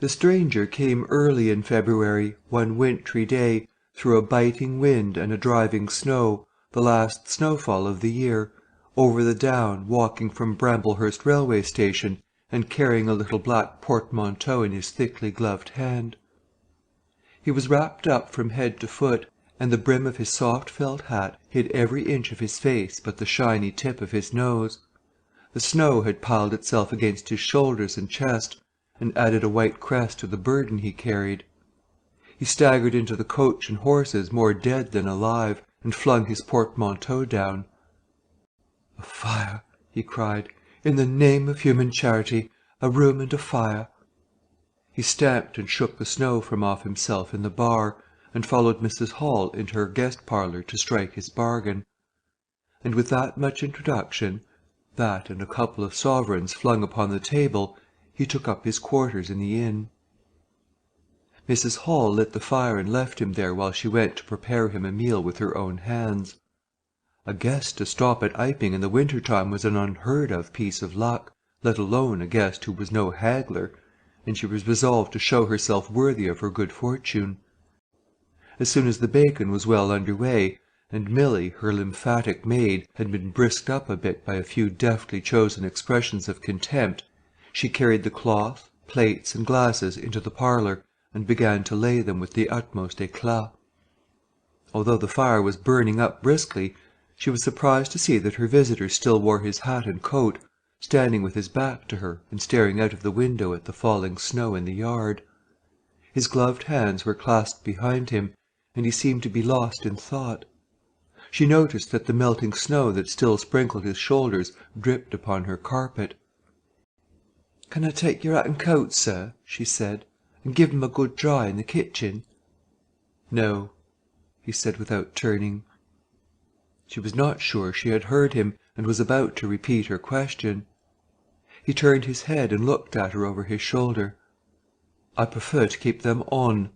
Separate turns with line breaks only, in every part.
The stranger came early in February, one wintry day, through a biting wind and a driving snow, the last snowfall of the year, over the down, walking from Bramblehurst railway station, and carrying a little black portmanteau in his thickly gloved hand. He was wrapped up from head to foot, and the brim of his soft felt hat hid every inch of his face but the shiny tip of his nose. The snow had piled itself against his shoulders and chest, and added a white crest to the burden he carried. He staggered into the coach and horses more dead than alive, and flung his portmanteau down. "A fire!" he cried. "In the name of human charity, a room and a fire!" He stamped and shook the snow from off himself in the bar, and followed Mrs. Hall into her guest parlour to strike his bargain. And with that much introduction, that and a couple of sovereigns flung upon the table, he took up his quarters in the inn. Mrs. Hall lit the fire and left him there while she went to prepare him a meal with her own hands. A guest to stop at Iping in the winter time was an unheard-of piece of luck, let alone a guest who was no haggler, and she was resolved to show herself worthy of her good fortune. As soon as the bacon was well under way, and Milly, her lymphatic maid, had been brisked up a bit by a few deftly chosen expressions of contempt, she carried the cloth, plates, and glasses into the parlour, and began to lay them with the utmost éclat. Although the fire was burning up briskly, she was surprised to see that her visitor still wore his hat and coat, standing with his back to her and staring out of the window at the falling snow in the yard. His gloved hands were clasped behind him, and he seemed to be lost in thought. She noticed that the melting snow that still sprinkled his shoulders dripped upon her carpet. "Can I take your hat and coat, sir?" she said, "and give 'em a good dry in the kitchen?" "No," he said without turning. She was not sure she had heard him, and was about to repeat her question. He turned his head and looked at her over his shoulder. "I prefer to keep them on,"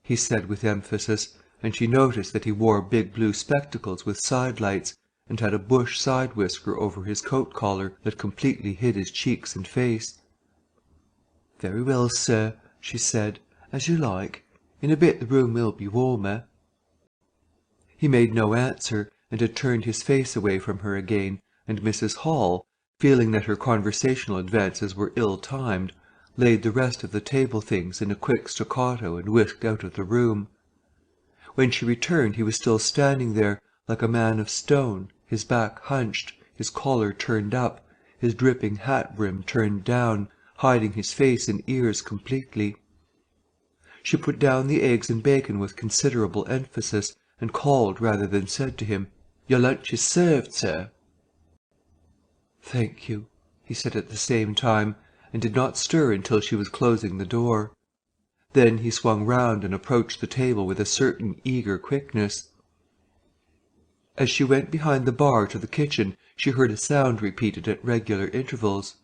he said with emphasis, and she noticed that he wore big blue spectacles with side-lights, and had a bush side-whisker over his coat-collar that completely hid his cheeks and face. "Very well, sir," she said, "as you like. In a bit the room will be warmer." He made no answer, and had turned his face away from her again, and Mrs. Hall, feeling that her conversational advances were ill-timed, laid the rest of the table things in a quick staccato and whisked out of the room. When she returned he was still standing there, like a man of stone, his back hunched, his collar turned up, his dripping hat-brim turned down, hiding his face and ears completely. She put down the eggs and bacon with considerable emphasis, and called rather than said to him, "Your lunch is served, sir." "Thank you," he said at the same time, and did not stir until she was closing the door. Then he swung round and approached the table with a certain eager quickness. As she went behind the bar to the kitchen, she heard a sound repeated at regular intervals.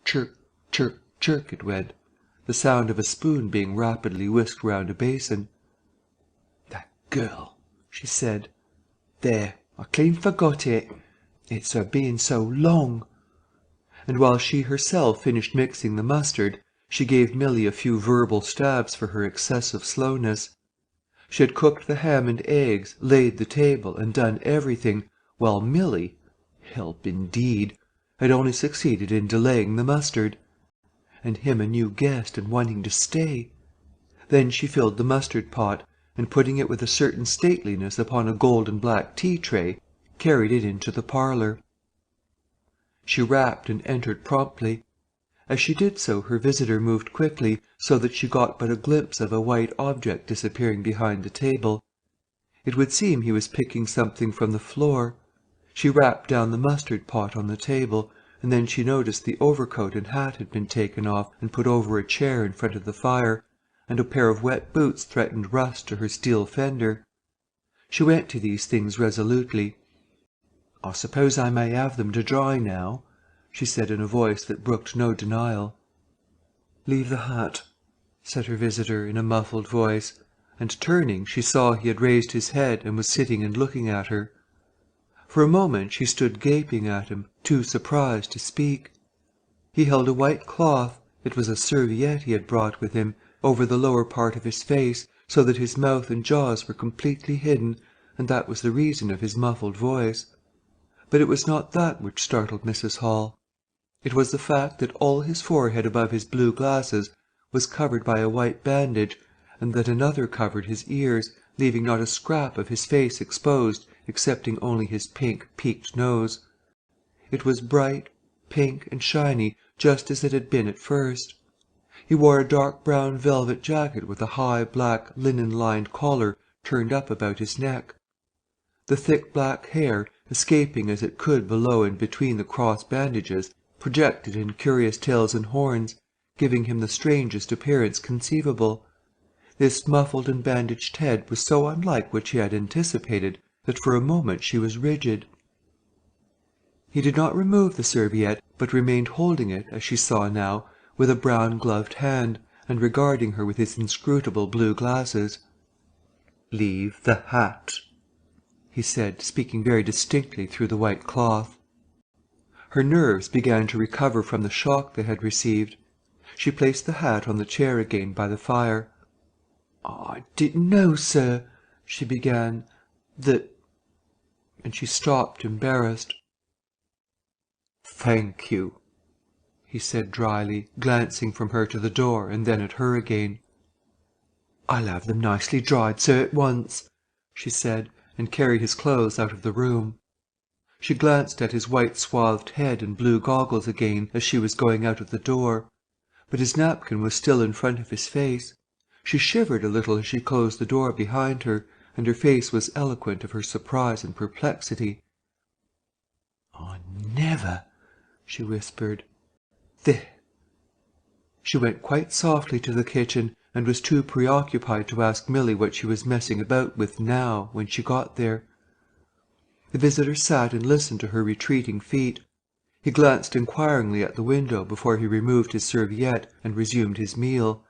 Chirk, chirk, chirk it went, the sound of a spoon being rapidly whisked round a basin. "That girl," she said. "There, I clean forgot it. It's her being so long." And while she herself finished mixing the mustard, she gave Milly a few verbal stabs for her excessive slowness. She had cooked the ham and eggs, laid the table, and done everything, while Milly, help indeed, had only succeeded in delaying the mustard. And him a new guest and wanting to stay. Then she filled the mustard pot, and putting it with a certain stateliness upon a gold and black tea-tray, carried it into the parlour. She rapped and entered promptly. As she did so her visitor moved quickly, so that she got but a glimpse of a white object disappearing behind the table. It would seem he was picking something from the floor. She rapped down the mustard pot on the table, and then she noticed the overcoat and hat had been taken off and put over a chair in front of the fire, and a pair of wet boots threatened rust to her steel fender. She went to these things resolutely. "I suppose I may have them to dry now?" she said in a voice that brooked no denial. "Leave the hat," said her visitor in a muffled voice, and turning she saw he had raised his head and was sitting and looking at her. For a moment she stood gaping at him, too surprised to speak. He held a white cloth, It was a serviette he had brought with him, over the lower part of his face, so that his mouth and jaws were completely hidden, and that was the reason of his muffled voice. But it was not that which startled Mrs. Hall. It was the fact that all his forehead above his blue glasses was covered by a white bandage, and that another covered his ears, leaving not a scrap of his face exposed excepting only his pink, peaked nose. It was bright, pink and shiny, just as it had been at first. He wore a dark brown velvet jacket with a high black linen-lined collar turned up about his neck. The thick black hair, escaping as it could below and between the cross bandages, projected in curious tails and horns, giving him the strangest appearance conceivable. This muffled and bandaged head was so unlike what she had anticipated that for a moment she was rigid. He did not remove the serviette, but remained holding it, as she saw now, with a brown-gloved hand, and regarding her with his inscrutable blue glasses. "Leave the hat," he said, speaking very distinctly through the white cloth. Her nerves began to recover from the shock they had received. She placed the hat on the chair again by the fire. "I didn't know, sir," she began, "that—" and she stopped, embarrassed. "Thank you," he said dryly, glancing from her to the door and then at her again. "I'll have them nicely dried, sir, at once," she said, and carried his clothes out of the room. She glanced at his white swathed head and blue goggles again as she was going out of the door, but his napkin was still in front of his face. She shivered a little as she closed the door behind her, and her face was eloquent of her surprise and perplexity. "I never," she whispered. "There." She went quite softly to the kitchen, and was too preoccupied to ask Milly what she was messing about with now, when she got there. The visitor sat and listened to her retreating feet. He glanced inquiringly at the window before he removed his serviette and resumed his meal.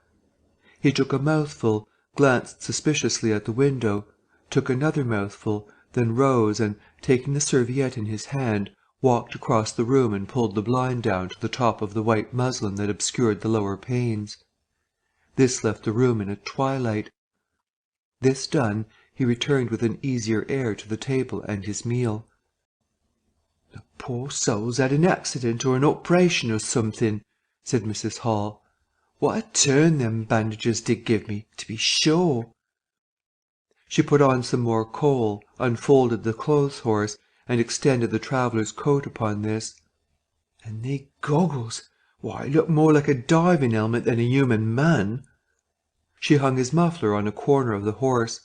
He took a mouthful, glanced suspiciously at the window, took another mouthful, then rose and, taking the serviette in his hand, walked across the room and pulled the blind down to the top of the white muslin that obscured the lower panes. This left the room in a twilight. This done, he returned with an easier air to the table and his meal. "The poor soul's had an accident or an operation or something," said Mrs. Hall. "What a turn them bandages did give me, to be sure." She put on some more coal, unfolded the clothes-horse, and extended the traveller's coat upon this. "And they goggles, why, it looked more like a diving helmet than a human man." She hung his muffler on a corner of the horse.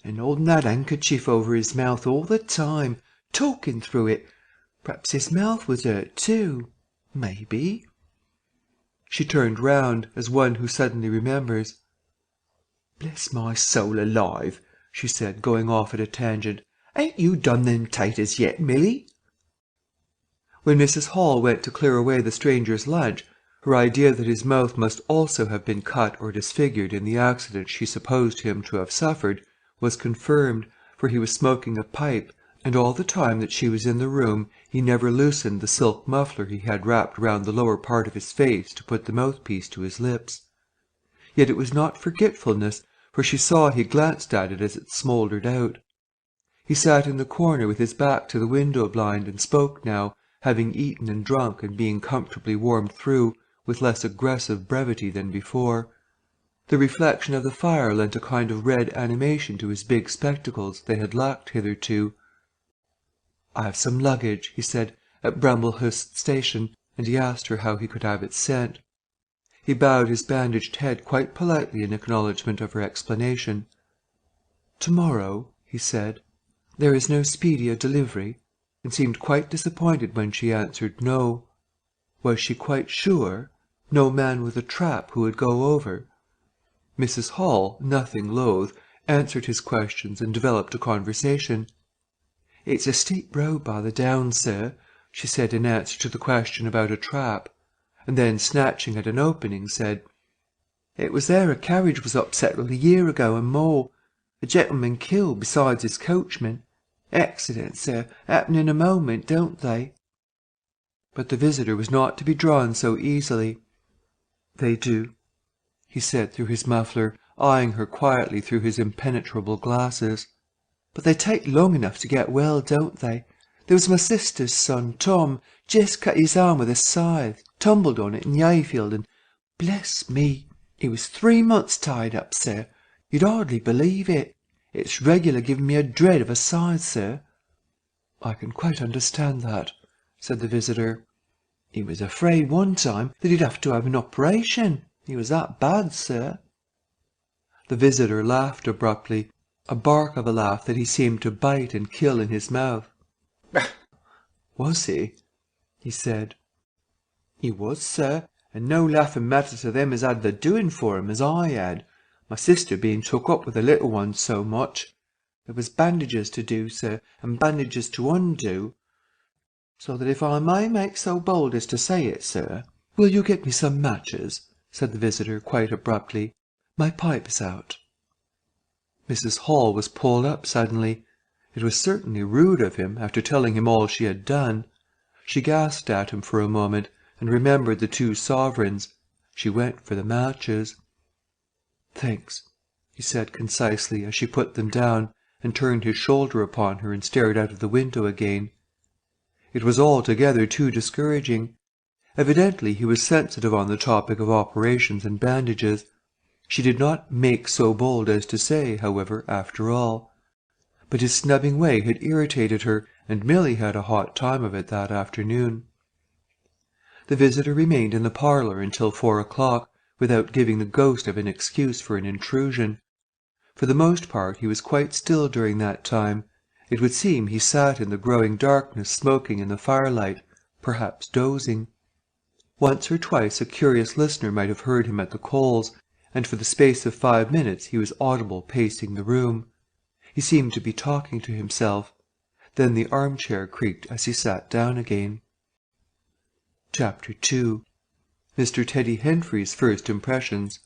"And holding that handkerchief over his mouth all the time, talking through it. Perhaps his mouth was hurt too. Maybe." She turned round, as one who suddenly remembers. "Bless my soul alive," she said, going off at a tangent. "Ain't you done them taters yet, Milly?" When Mrs. Hall went to clear away the stranger's lunch, her idea that his mouth must also have been cut or disfigured in the accident she supposed him to have suffered was confirmed, for he was smoking a pipe, and all the time that she was in the room he never loosened the silk muffler he had wrapped round the lower part of his face to put the mouthpiece to his lips. Yet it was not forgetfulness, for she saw he glanced at it as it smouldered out. He sat in the corner with his back to the window blind and spoke now, having eaten and drunk and being comfortably warmed through, with less aggressive brevity than before. The reflection of the fire lent a kind of red animation to his big spectacles they had lacked hitherto. "I have some luggage," he said, "at Bramblehurst station," and he asked her how he could have it sent. He bowed his bandaged head quite politely in acknowledgment of her explanation. "To-morrow," he said. "There is no speedier delivery," and seemed quite disappointed when she answered no. Was she quite sure? No man with a trap who would go over? Mrs. Hall, nothing loath, answered his questions and developed a conversation. "It's a steep road by the Downs, sir," she said in answer to the question about a trap, and then, snatching at an opening, said, "It was there a carriage was upset a year ago and more. A gentleman killed besides his coachman. Accidents, sir, happen in a moment, don't they?" But the visitor was not to be drawn so easily. "They do," he said through his muffler, eyeing her quietly through his impenetrable glasses. "But they take long enough to get well, don't they? There was my sister's son, Tom, just cut his arm with a scythe, tumbled on it in the hayfield, and, bless me, he was 3 months tied up, sir. You'd hardly believe it. It's regular giving me a dread of a scythe, sir." "I can quite understand that," said the visitor. "He was afraid one time that he'd have to have an operation. He was that bad, sir." The visitor laughed abruptly, a bark of a laugh that he seemed to bite and kill in his mouth. "Was he?" he said. "He was, sir, and no laughing matter to them as had the doing for him as I had, my sister being took up with the little ones so much. There was bandages to do, sir, and bandages to undo, so that if I may make so bold as to say it, sir—" "Will you get me some matches?" said the visitor quite abruptly. "My pipe is out." Mrs. Hall was pulled up suddenly. It was certainly rude of him, after telling him all she had done. She gasped at him for a moment, and remembered the 2 sovereigns. She went for the matches. "Thanks," he said concisely, as she put them down, and turned his shoulder upon her and stared out of the window again. It was altogether too discouraging. Evidently he was sensitive on the topic of operations and bandages. She did not make so bold as to say, however, after all. But his snubbing way had irritated her, and Milly had a hot time of it that afternoon. The visitor remained in the parlour until 4 o'clock, without giving the ghost of an excuse for an intrusion. For the most part he was quite still during that time. It would seem he sat in the growing darkness smoking in the firelight, perhaps dozing. Once or twice a curious listener might have heard him at the coals, and for the space of 5 minutes he was audible pacing the room. He seemed to be talking to himself. Then the armchair creaked as he sat down again. Chapter 2. Mr. Teddy Henfrey's First Impressions.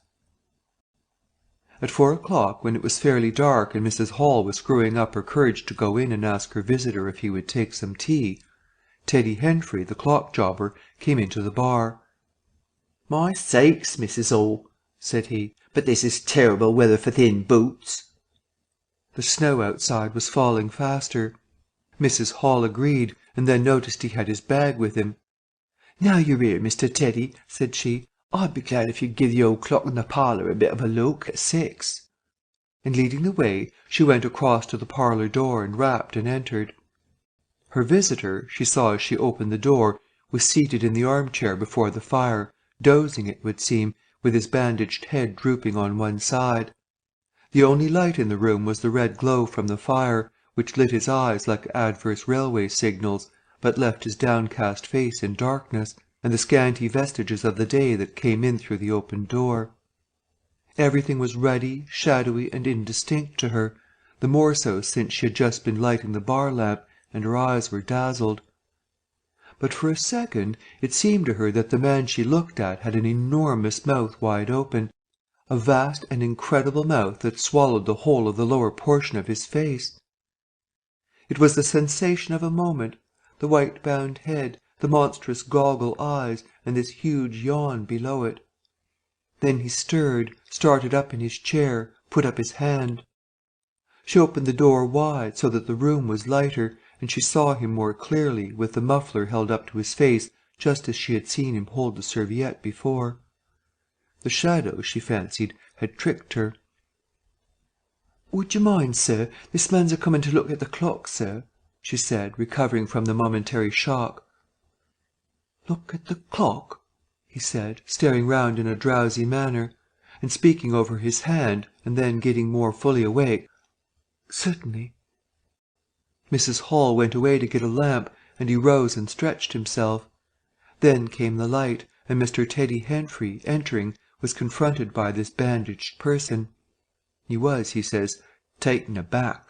At 4 o'clock, when it was fairly dark and Mrs. Hall was screwing up her courage to go in and ask her visitor if he would take some tea, Teddy Henfrey, the clock jobber, came into the bar. "My sakes, Mrs. Hall," said he, "but this is terrible weather for thin boots." The snow outside was falling faster. Mrs. Hall agreed, and then noticed he had his bag with him. "Now you're here, Mr. Teddy," said she, "I'd be glad if you'd give the old clock in the parlour a bit of a look at 6. And leading the way, she went across to the parlour door and rapped and entered. Her visitor, she saw as she opened the door, was seated in the armchair before the fire, dozing, it would seem, with his bandaged head drooping on one side. The only light in the room was the red glow from the fire, which lit his eyes like adverse railway signals, but left his downcast face in darkness, and the scanty vestiges of the day that came in through the open door. Everything was ruddy, shadowy, and indistinct to her, the more so since she had just been lighting the bar lamp, and her eyes were dazzled. But for a second it seemed to her that the man she looked at had an enormous mouth wide open, a vast and incredible mouth that swallowed the whole of the lower portion of his face. It was the sensation of a moment, the white-bound head, the monstrous goggle eyes, and this huge yawn below it. Then he stirred, started up in his chair, put up his hand. She opened the door wide, so that the room was lighter, and she saw him more clearly, with the muffler held up to his face, just as she had seen him hold the serviette before. The shadow, she fancied, had tricked her. "Would you mind, sir, this man's a-coming to look at the clock, sir," she said, recovering from the momentary shock. "Look at the clock?" he said, staring round in a drowsy manner, and speaking over his hand, and then getting more fully awake. "Certainly." Mrs. Hall went away to get a lamp, and he rose and stretched himself. Then came the light, and Mr. Teddy Henfrey, entering, was confronted by this bandaged person. He was, he says, taken aback.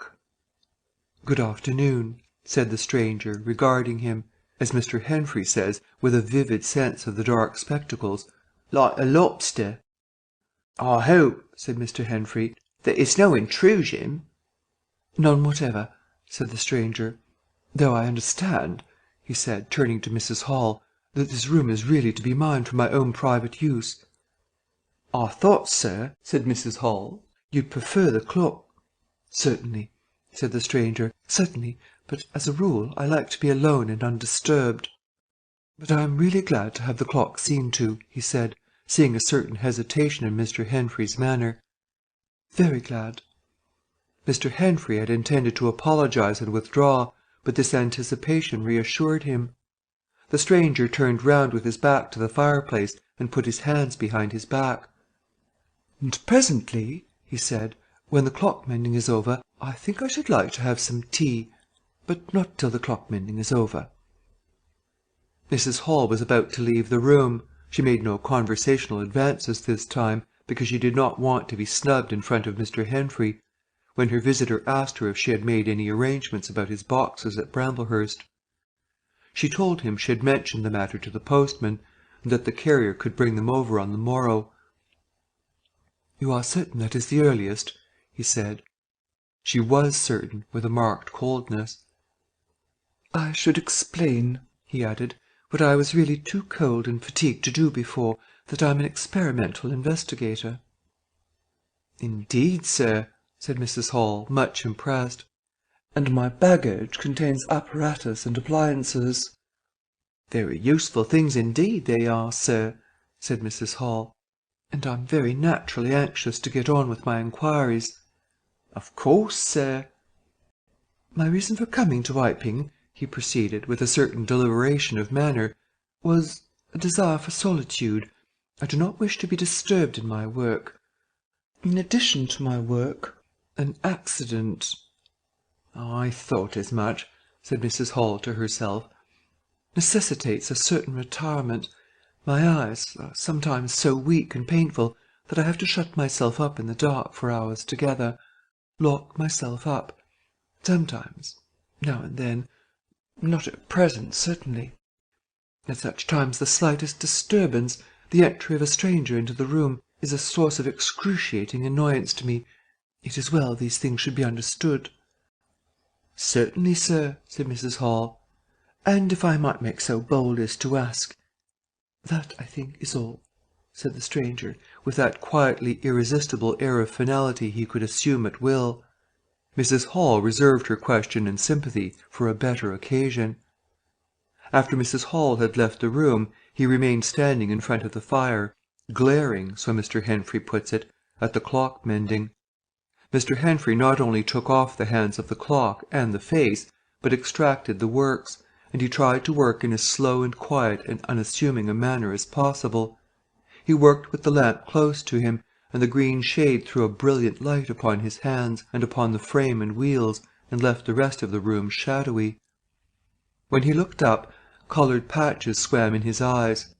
"Good afternoon," said the stranger, regarding him, as Mr. Henfrey says, with a vivid sense of the dark spectacles, "like a lobster." "I hope," said Mr. Henfrey, "that it's no intrusion." "None whatever," said the stranger. "Though I understand," he said, turning to Mrs. Hall, "that this room is really to be mine for my own private use." "I thought, sir," said Mrs. Hall, "you'd prefer the clock." "Certainly," said the stranger, "certainly, but as a rule I like to be alone and undisturbed. But I am really glad to have the clock seen to," he said, seeing a certain hesitation in Mr. Henfrey's manner. "Very glad." Mr. Henfrey had intended to apologize and withdraw, but this anticipation reassured him. The stranger turned round with his back to the fireplace and put his hands behind his back. "And presently," he said, "when the clock mending is over, I think I should like to have some tea, but not till the clock mending is over." Mrs. Hall was about to leave the room. She made no conversational advances this time, because she did not want to be snubbed in front of Mr. Henfrey, when her visitor asked her if she had made any arrangements about his boxes at Bramblehurst. She told him she had mentioned the matter to the postman, and that the carrier could bring them over on the morrow. "You are certain that is the earliest?" he said. She was certain, with a marked coldness. "I should explain," he added, "what I was really too cold and fatigued to do before, that I'm an experimental investigator." "Indeed, sir," said Mrs. Hall, much impressed. "And my baggage contains apparatus and appliances." "Very useful things indeed they are, sir," said Mrs. Hall. "And I'm very naturally anxious to get on with my inquiries." "Of course, sir." "My reason for coming to Iping," he proceeded, with a certain deliberation of manner, "was a desire for solitude. I do not wish to be disturbed in my work. In addition to my work, an accident—" "I thought as much," said Mrs. Hall to herself. "Necessitates a certain retirement. My eyes are sometimes so weak and painful that I have to shut myself up in the dark for hours together, lock myself up. Sometimes, now and then, not at present, certainly. At such times the slightest disturbance, the entry of a stranger into the room, is a source of excruciating annoyance to me. It is well these things should be understood." "Certainly, sir," said Mrs. Hall. "And if I might make so bold as to ask—" "That, I think, is all," said the stranger, with that quietly irresistible air of finality he could assume at will. Mrs. Hall reserved her question and sympathy for a better occasion. After Mrs. Hall had left the room, he remained standing in front of the fire, glaring, so Mr. Henfrey puts it, at the clock mending. Mr. Henfrey not only took off the hands of the clock and the face, but extracted the works, and he tried to work in as slow and quiet and unassuming a manner as possible. He worked with the lamp close to him, and the green shade threw a brilliant light upon his hands and upon the frame and wheels, and left the rest of the room shadowy. When he looked up, coloured patches swam in his eyes.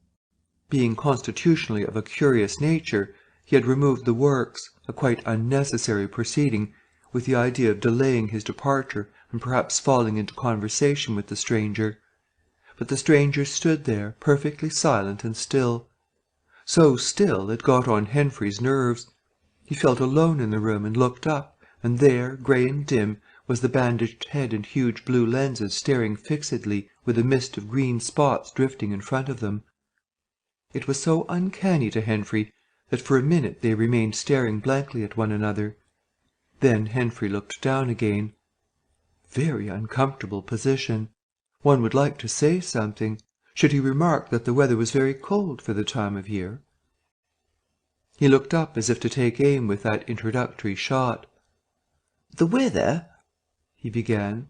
Being constitutionally of a curious nature, he had removed the works, a quite unnecessary proceeding, with the idea of delaying his departure and perhaps falling into conversation with the stranger. But the stranger stood there, perfectly silent and still. So still it got on Henfrey's nerves. He felt alone in the room and looked up, and there, grey and dim, was the bandaged head and huge blue lenses staring fixedly, with a mist of green spots drifting in front of them. It was so uncanny to Henfrey that for a minute they remained staring blankly at one another. Then Henfrey looked down again. Very uncomfortable position. One would like to say something. Should he remark that the weather was very cold for the time of year? He looked up as if to take aim with that introductory shot. "The weather—" he began.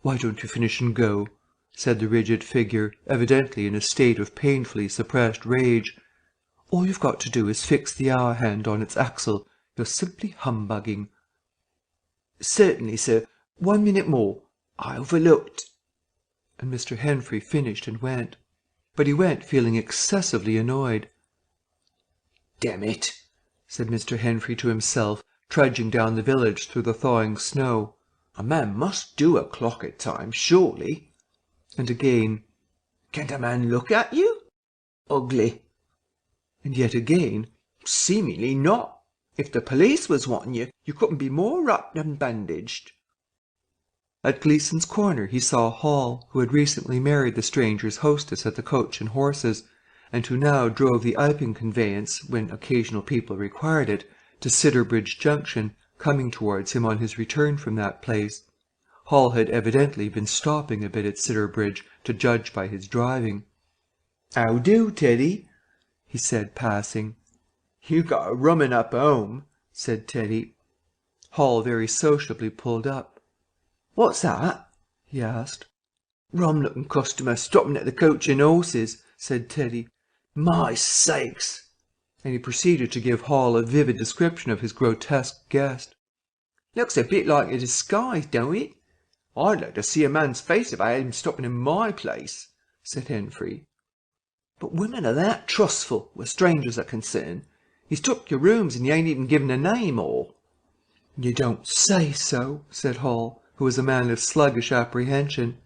"Why don't you finish and go?" said the rigid figure, evidently in a state of painfully suppressed rage. "All you've got to do is fix the hour hand on its axle. You're simply humbugging." "Certainly, sir. 1 minute more. I overlooked—" And Mr. Henfrey finished and went. But he went feeling excessively annoyed. "Damn it," said Mr. Henfrey to himself, trudging down the village through the thawing snow. "A man must do a clock at times, surely." And again, "Can't a man look at you? Ugly." And yet again, "Seemingly not. If the police was wanting you, you couldn't be more wrapped and bandaged." At Gleason's Corner he saw Hall, who had recently married the stranger's hostess at the Coach and Horses, and who now drove the Iping conveyance, when occasional people required it, to Sidderbridge Junction, coming towards him on his return from that place. Hall had evidently been stopping a bit at Sidderbridge, to judge by his driving. "How do, Teddy?" he said, passing. "You got a rum 'un up home," said Teddy. Hall very sociably pulled up. "What's that?" he asked. "Rum-looking customer stopping at the Coach and Horses," said Teddy. "My sakes!" And he proceeded to give Hall a vivid description of his grotesque guest. "Looks a bit like a disguise, don't it? I'd like to see a man's face if I had him stopping in my place," said Henfrey. "But women are that trustful, where strangers are concerned. He's took your rooms and you ain't even given a name or—" "You don't say so," said Hall, who was a man of sluggish apprehension.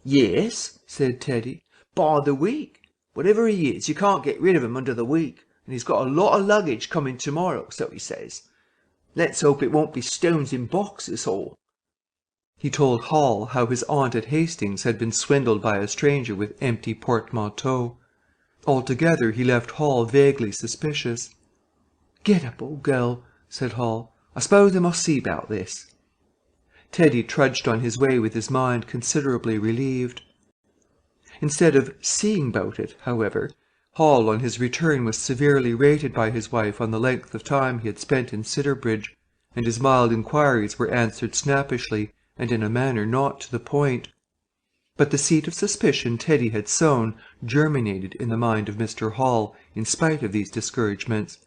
"Yes," said Teddy, "by the week. Whatever he is, you can't get rid of him under the week, and he's got a lot of luggage coming to-morrow, so he says. Let's hope it won't be stones in boxes or—" He told Hall how his aunt at Hastings had been swindled by a stranger with empty portmanteaux. Altogether he left Hall vaguely suspicious. "Get up, old girl," said Hall. "I suppose I must see about this." Teddy trudged on his way with his mind considerably relieved. Instead of "seeing about it," however, Hall on his return was severely rated by his wife on the length of time he had spent in Sidderbridge, and his mild inquiries were answered snappishly and in a manner not to the point. But the seed of suspicion Teddy had sown germinated in the mind of Mr. Hall in spite of these discouragements.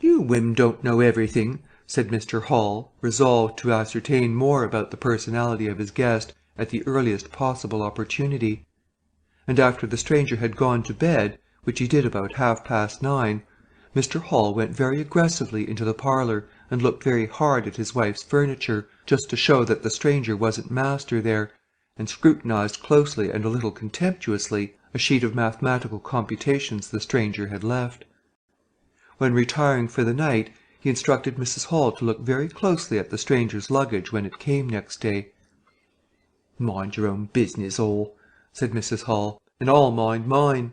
"You women don't know everything," said Mr. Hall, resolved to ascertain more about the personality of his guest at the earliest possible opportunity. And after the stranger had gone to bed, which he did about 9:30, Mr. Hall went very aggressively into the parlour and looked very hard at his wife's furniture, just to show that the stranger wasn't master there, and scrutinized closely and a little contemptuously a sheet of mathematical computations the stranger had left. When retiring for the night, he instructed Mrs. Hall to look very closely at the stranger's luggage when it came next day. "Mind your own business, Hall," said Mrs. Hall, "and I'll mind mine."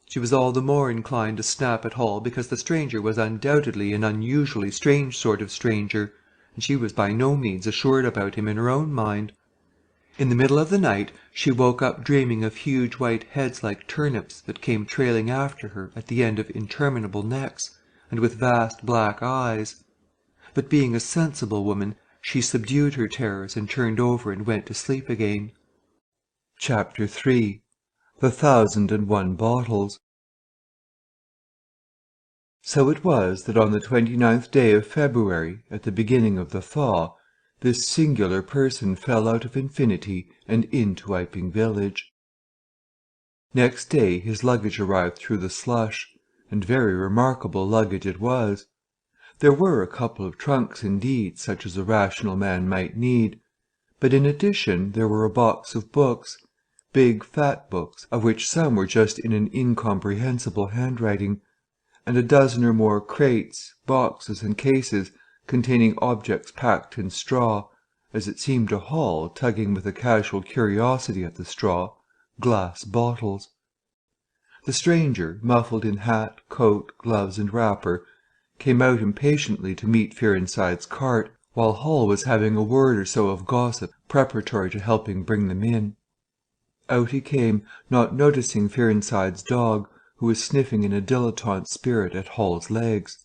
She was all the more inclined to snap at Hall because the stranger was undoubtedly an unusually strange sort of stranger, and she was by no means assured about him in her own mind. In the middle of the night she woke up dreaming of huge white heads like turnips that came trailing after her at the end of interminable necks, and with vast black eyes. But being a sensible woman, she subdued her terrors and turned over and went to sleep again. Chapter 3. The 1,001 Bottles. So it was that on the 29th day of February, at the beginning of the thaw, this singular person fell out of infinity and into Iping village. Next day his luggage arrived through the slush, and very remarkable luggage it was. There were a couple of trunks indeed, such as a rational man might need, but in addition there were a box of books, big fat books, of which some were just in an incomprehensible handwriting, and a dozen or more crates, boxes, and cases containing objects packed in straw, as it seemed to Hall, tugging with a casual curiosity at the straw, glass bottles. The stranger, muffled in hat, coat, gloves, and wrapper, came out impatiently to meet Fearenside's cart, while Hall was having a word or so of gossip preparatory to helping bring them in. Out he came, not noticing Fearenside's dog, who was sniffing in a dilettante spirit at Hall's legs.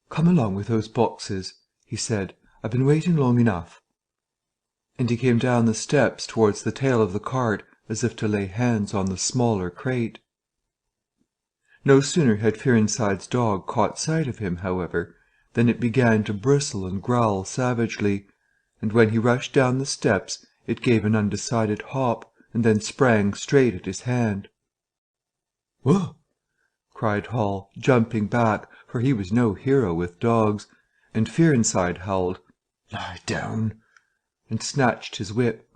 "Come along with those boxes," he said. "I've been waiting long enough." And he came down the steps towards the tail of the cart, as if to lay hands on the smaller crate. No sooner had Fearenside's dog caught sight of him, however, than it began to bristle and growl savagely, and when he rushed down the steps it gave an undecided hop, and then sprang straight at his hand. "Whoa!" cried Hall, jumping back, for he was no hero with dogs, and Fearenside howled, "Lie down," and snatched his whip.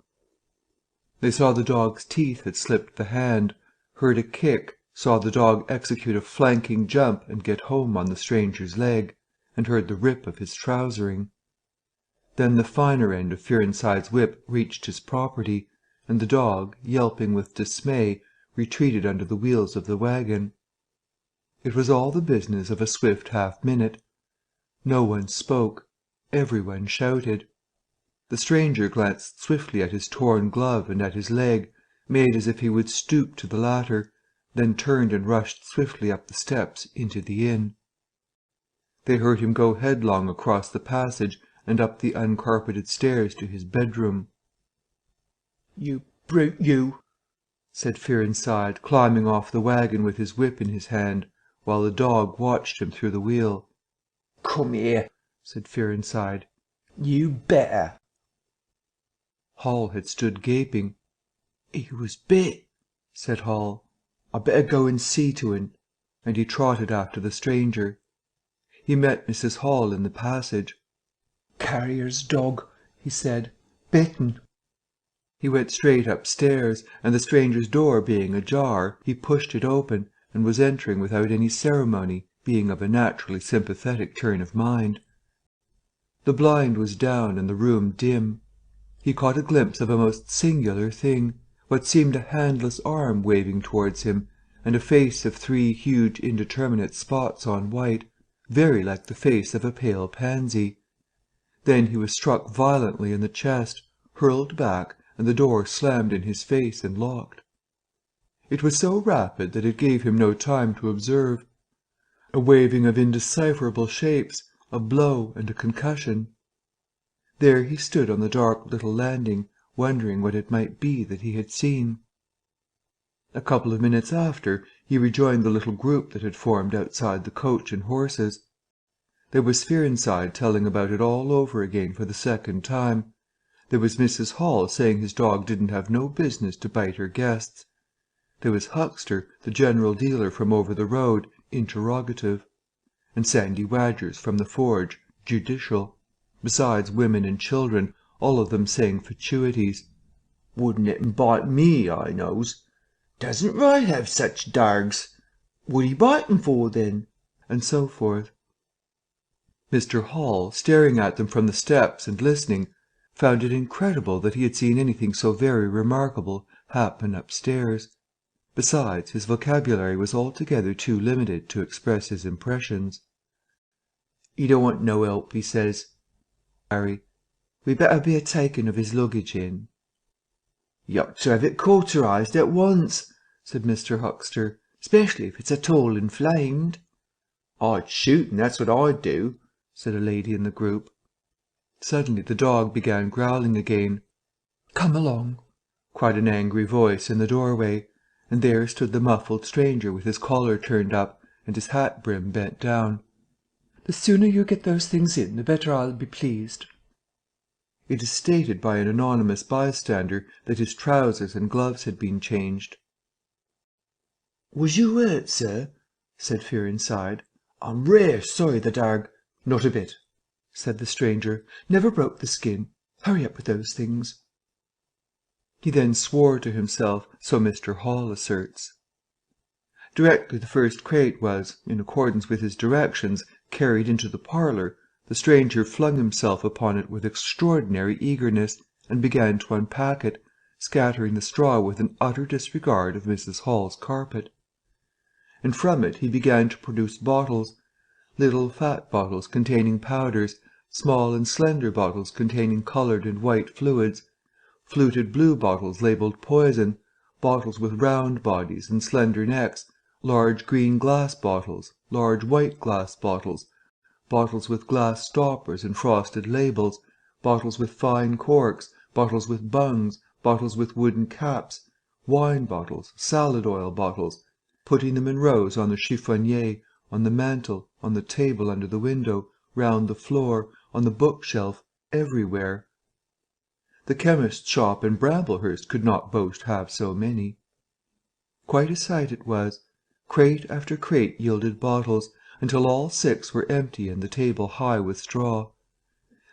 They saw the dog's teeth had slipped the hand, heard a kick, saw the dog execute a flanking jump and get home on the stranger's leg, and heard the rip of his trousering. Then the finer end of Fearenside's whip reached his property, and the dog, yelping with dismay, retreated under the wheels of the wagon. It was all the business of a swift half-minute. No one spoke. Everyone shouted. The stranger glanced swiftly at his torn glove and at his leg, made as if he would stoop to the latter, then turned and rushed swiftly up the steps into the inn. They heard him go headlong across the passage and up the uncarpeted stairs to his bedroom. "You brute, you!" said Fearenside, climbing off the wagon with his whip in his hand, while the dog watched him through the wheel. "Come here," said Fearenside. "You better." Hall had stood gaping. "He was bit," said Hall. "I better go and see to un," and he trotted after the stranger. He met Mrs. Hall in the passage. "Carrier's dog," he said. "Bitten." He went straight upstairs, and the stranger's door being ajar, he pushed it open, and was entering without any ceremony, being of a naturally sympathetic turn of mind. The blind was down and the room dim. He caught a glimpse of a most singular thing, what seemed a handless arm waving towards him, and a face of 3 huge indeterminate spots on white, very like the face of a pale pansy. Then he was struck violently in the chest, hurled back, and the door slammed in his face and locked. It was so rapid that it gave him no time to observe. A waving of indecipherable shapes, a blow and a concussion. There he stood on the dark little landing, wondering what it might be that he had seen. A couple of minutes after, he rejoined the little group that had formed outside the coach and horses. There was Fearenside telling about it all over again for the second time. There was Mrs. Hall saying his dog didn't have no business to bite her guests. There was Huxter, the general dealer from over the road, interrogative. And Sandy Wadgers from the forge, judicial. Besides women and children, all of them saying fatuities. "Wouldn't it bite me, I knows. Doesn't right have such dargs. What he biting for, then?" And so forth. Mr. Hall, staring at them from the steps and listening, found it incredible that he had seen anything so very remarkable happen upstairs. Besides, his vocabulary was altogether too limited to express his impressions. "He don't want no help," he says. "Harry, we better be a-taking of his luggage in." "You ought to have it cauterized at once," said Mr. Huxter, "'specially if it's at all inflamed." "I'd shoot, and that's what I'd do," said a lady in the group. Suddenly the dog began growling again. "Come along," cried an angry voice in the doorway, and there stood the muffled stranger with his collar turned up and his hat brim bent down. "The sooner you get those things in, the better I'll be pleased." It is stated by an anonymous bystander that his trousers and gloves had been changed. "Was you hurt, sir?" said Fearenside. "I'm rare sorry the darg—" "Not a bit," said the stranger. "Never broke the skin. Hurry up with those things." He then swore to himself, so Mr. Hall asserts. Directly the first crate was, in accordance with his directions, carried into the parlour, the stranger flung himself upon it with extraordinary eagerness, and began to unpack it, scattering the straw with an utter disregard of Mrs. Hall's carpet. And from it he began to produce bottles, little fat bottles containing powders, small and slender bottles containing coloured and white fluids, fluted blue bottles labelled poison, bottles with round bodies and slender necks, large green glass bottles, large white glass bottles, bottles with glass stoppers and frosted labels, bottles with fine corks, bottles with bungs, bottles with wooden caps, wine bottles, salad oil bottles, putting them in rows on the chiffonnier, on the mantel, on the table under the window, round the floor, on the bookshelf, everywhere. The chemist's shop in Bramblehurst could not boast half so many. Quite a sight it was. Crate after crate yielded bottles, until all 6 were empty and the table high with straw.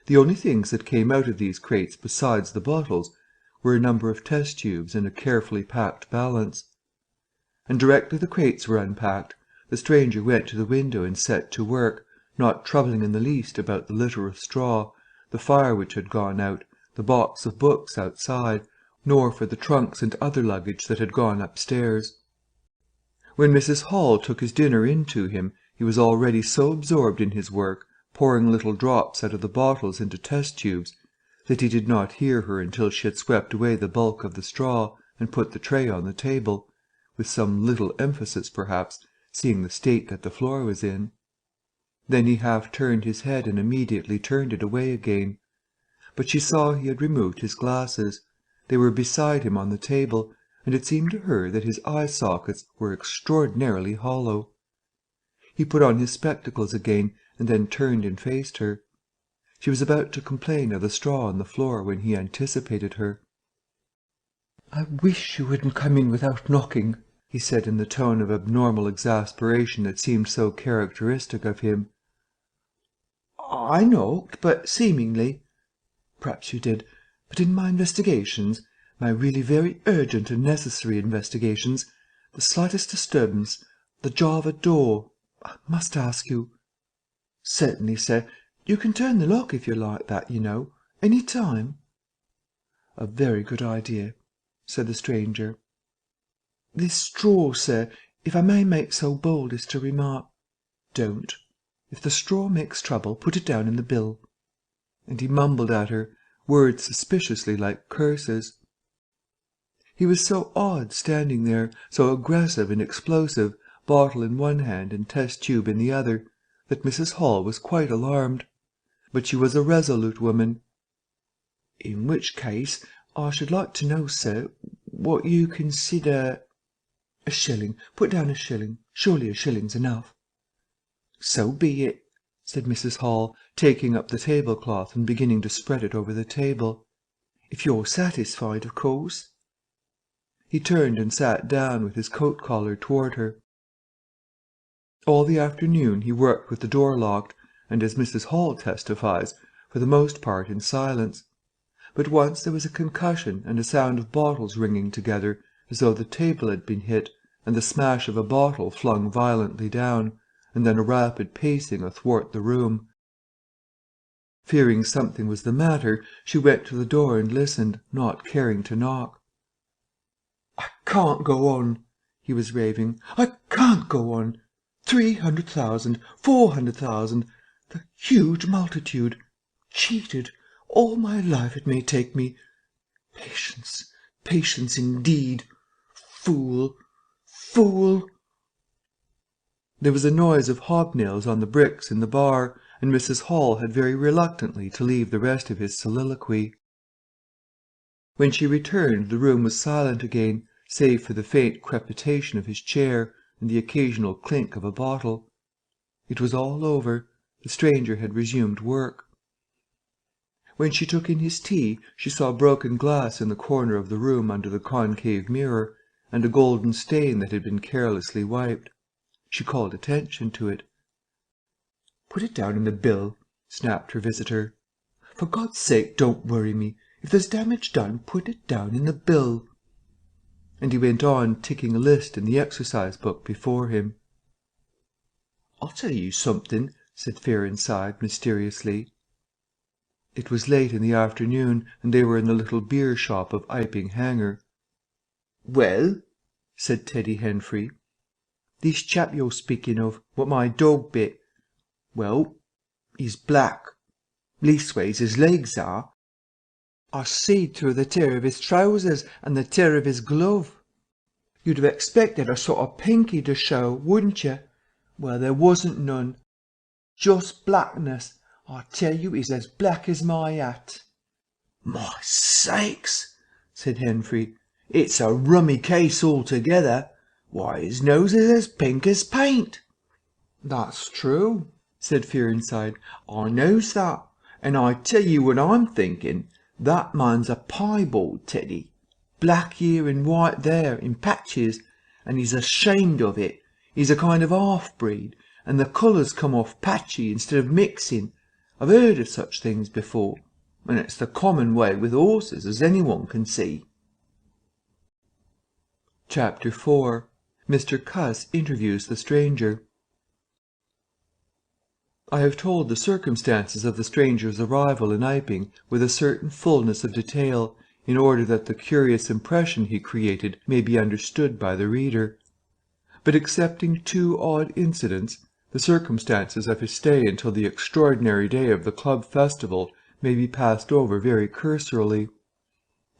The only things that came out of these crates besides the bottles were a number of test tubes and a carefully packed balance. And directly the crates were unpacked, the stranger went to the window and set to work, not troubling in the least about the litter of straw, the fire which had gone out, the box of books outside, nor for the trunks and other luggage that had gone upstairs. When Mrs. Hall took his dinner in to him, he was already so absorbed in his work, pouring little drops out of the bottles into test tubes, that he did not hear her until she had swept away the bulk of the straw and put the tray on the table, with some little emphasis perhaps, seeing the state that the floor was in. Then he half turned his head and immediately turned it away again. But she saw he had removed his glasses. They were beside him on the table, and it seemed to her that his eye-sockets were extraordinarily hollow. He put on his spectacles again, and then turned and faced her. She was about to complain of the straw on the floor when he anticipated her. "I wish you wouldn't come in without knocking," he said in the tone of abnormal exasperation that seemed so characteristic of him. "I knocked, but seemingly—" "Perhaps you did. But in my investigations, my really very urgent and necessary investigations, the slightest disturbance, the jar of a door, I must ask you—" "Certainly, sir. You can turn the lock if you like that, you know, any time." "A very good idea," said the stranger. "This straw, sir, if I may make so bold as to remark—" "Don't. If the straw makes trouble, put it down in the bill." And he mumbled at her, words suspiciously like curses. He was so odd standing there, so aggressive and explosive, bottle in one hand and test tube in the other, that Mrs. Hall was quite alarmed. But she was a resolute woman. "In which case, I should like to know, sir, what you consider—" "A shilling. Put down a shilling. Surely a shilling's enough." "So be it," said Mrs. Hall, taking up the tablecloth and beginning to spread it over the table. "If you're satisfied, of course." He turned and sat down with his coat collar toward her. All the afternoon he worked with the door locked, and, as Mrs. Hall testifies, for the most part in silence. But once there was a concussion and a sound of bottles ringing together, as though the table had been hit, and the smash of a bottle flung violently down, and then a rapid pacing athwart the room. Fearing something was the matter, she went to the door and listened, not caring to knock. "I can't go on," he was raving. "I can't go on. 300,000, 400,000, the huge multitude. Cheated. All my life it may take me. Patience, patience indeed. Fool, fool." There was a noise of hobnails on the bricks in the bar, and Mrs. Hall had very reluctantly to leave the rest of his soliloquy. When she returned, the room was silent again, save for the faint crepitation of his chair and the occasional clink of a bottle. It was all over. The stranger had resumed work. When she took in his tea, she saw broken glass in the corner of the room under the concave mirror, and a golden stain that had been carelessly wiped. She called attention to it. "Put it down in the bill," snapped her visitor. "For God's sake, don't worry me. If there's damage done, put it down in the bill." And he went on ticking a list in the exercise book before him. "I'll tell you something," said Fearenside, mysteriously. It was late in the afternoon, and they were in the little beer shop of Iping Hanger. "Well?" said Teddy Henfrey. "This chap you're speaking of, what my dog bit. Well, he's black. Leastways his legs are. I seed through the tear of his trousers and the tear of his glove. You'd have expected a sort of pinky to show, wouldn't you? Well, there wasn't none. Just blackness. I tell you, he's as black as my hat." "My sakes!" said Henfrey. "It's a rummy case altogether. Why, his nose is as pink as paint." "That's true," said Fearenside. "I knows that. And I tell you what I'm thinking. That man's a piebald, Teddy. Black here and white there, in patches, and he's ashamed of it. He's a kind of half-breed, and the colours come off patchy instead of mixing. I've heard of such things before, and it's the common way with horses, as anyone can see." Chapter 4. Mr. Cuss interviews the stranger. I have told the circumstances of the stranger's arrival in Iping with a certain fullness of detail, in order that the curious impression he created may be understood by the reader. But excepting 2 odd incidents, the circumstances of his stay until the extraordinary day of the club festival may be passed over very cursorily.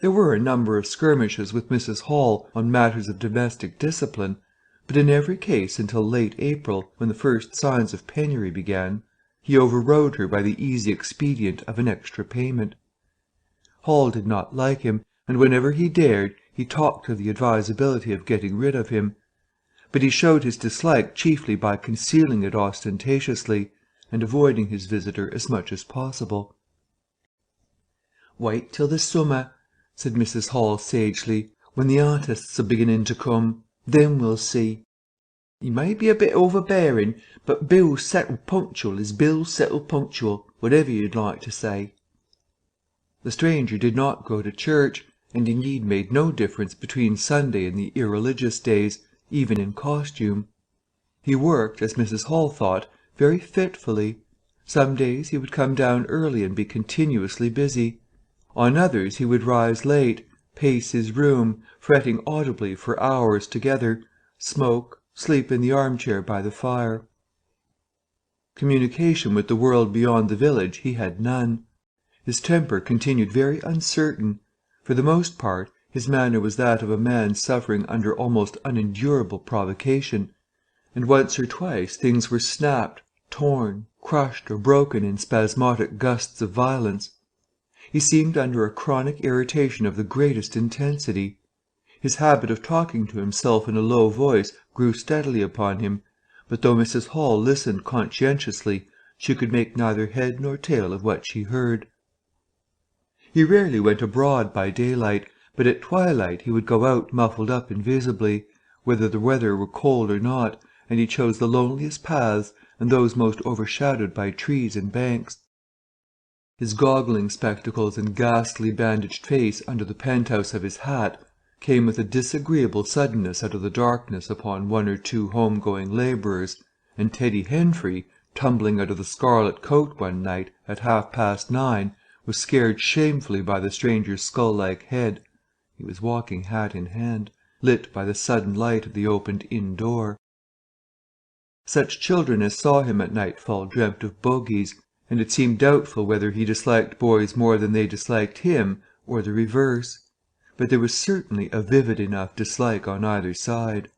There were a number of skirmishes with Mrs. Hall on matters of domestic discipline, but in every case until late April, when the first signs of penury began, he overrode her by the easy expedient of an extra payment. Hall did not like him, and whenever he dared, he talked of the advisability of getting rid of him. But he showed his dislike chiefly by concealing it ostentatiously, and avoiding his visitor as much as possible. "Wait till the summer," said Mrs. Hall sagely, "when the artists are beginning to come. Then we'll see. He may be a bit overbearing, but bills settled punctual is bills settled punctual, whatever you'd like to say." The stranger did not go to church, and indeed made no difference between Sunday and the irreligious days, even in costume. He worked, as Mrs. Hall thought, very fitfully. Some days he would come down early and be continuously busy. On others he would rise late, pace his room, fretting audibly for hours together, smoke, sleep in the armchair by the fire. Communication with the world beyond the village he had none. His temper continued very uncertain. For the most part, his manner was that of a man suffering under almost unendurable provocation, and once or twice things were snapped, torn, crushed, or broken in spasmodic gusts of violence. He seemed under a chronic irritation of the greatest intensity. His habit of talking to himself in a low voice grew steadily upon him, but though Mrs. Hall listened conscientiously, she could make neither head nor tail of what she heard. He rarely went abroad by daylight, but at twilight he would go out muffled up invisibly, whether the weather were cold or not, and he chose the loneliest paths and those most overshadowed by trees and banks. His goggling spectacles and ghastly bandaged face under the penthouse of his hat came with a disagreeable suddenness out of the darkness upon 1 or 2 home-going labourers, and Teddy Henfrey, tumbling out of the scarlet coat one night at 9:30, was scared shamefully by the stranger's skull-like head (he was walking hat in hand) lit by the sudden light of the opened inn door. Such children as saw him at nightfall dreamt of bogies, and it seemed doubtful whether he disliked boys more than they disliked him, or the reverse. But there was certainly a vivid enough dislike on either side.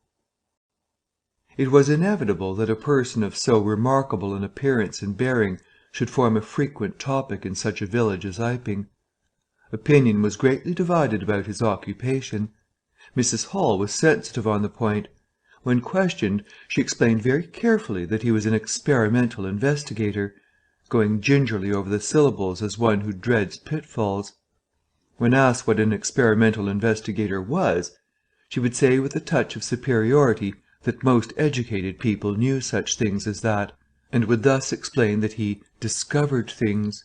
It was inevitable that a person of so remarkable an appearance and bearing should form a frequent topic in such a village as Iping. Opinion was greatly divided about his occupation. Mrs. Hall was sensitive on the point. When questioned, she explained very carefully that he was an experimental investigator, going gingerly over the syllables as one who dreads pitfalls. When asked what an experimental investigator was, she would say with a touch of superiority that most educated people knew such things as that, and would thus explain that he discovered things.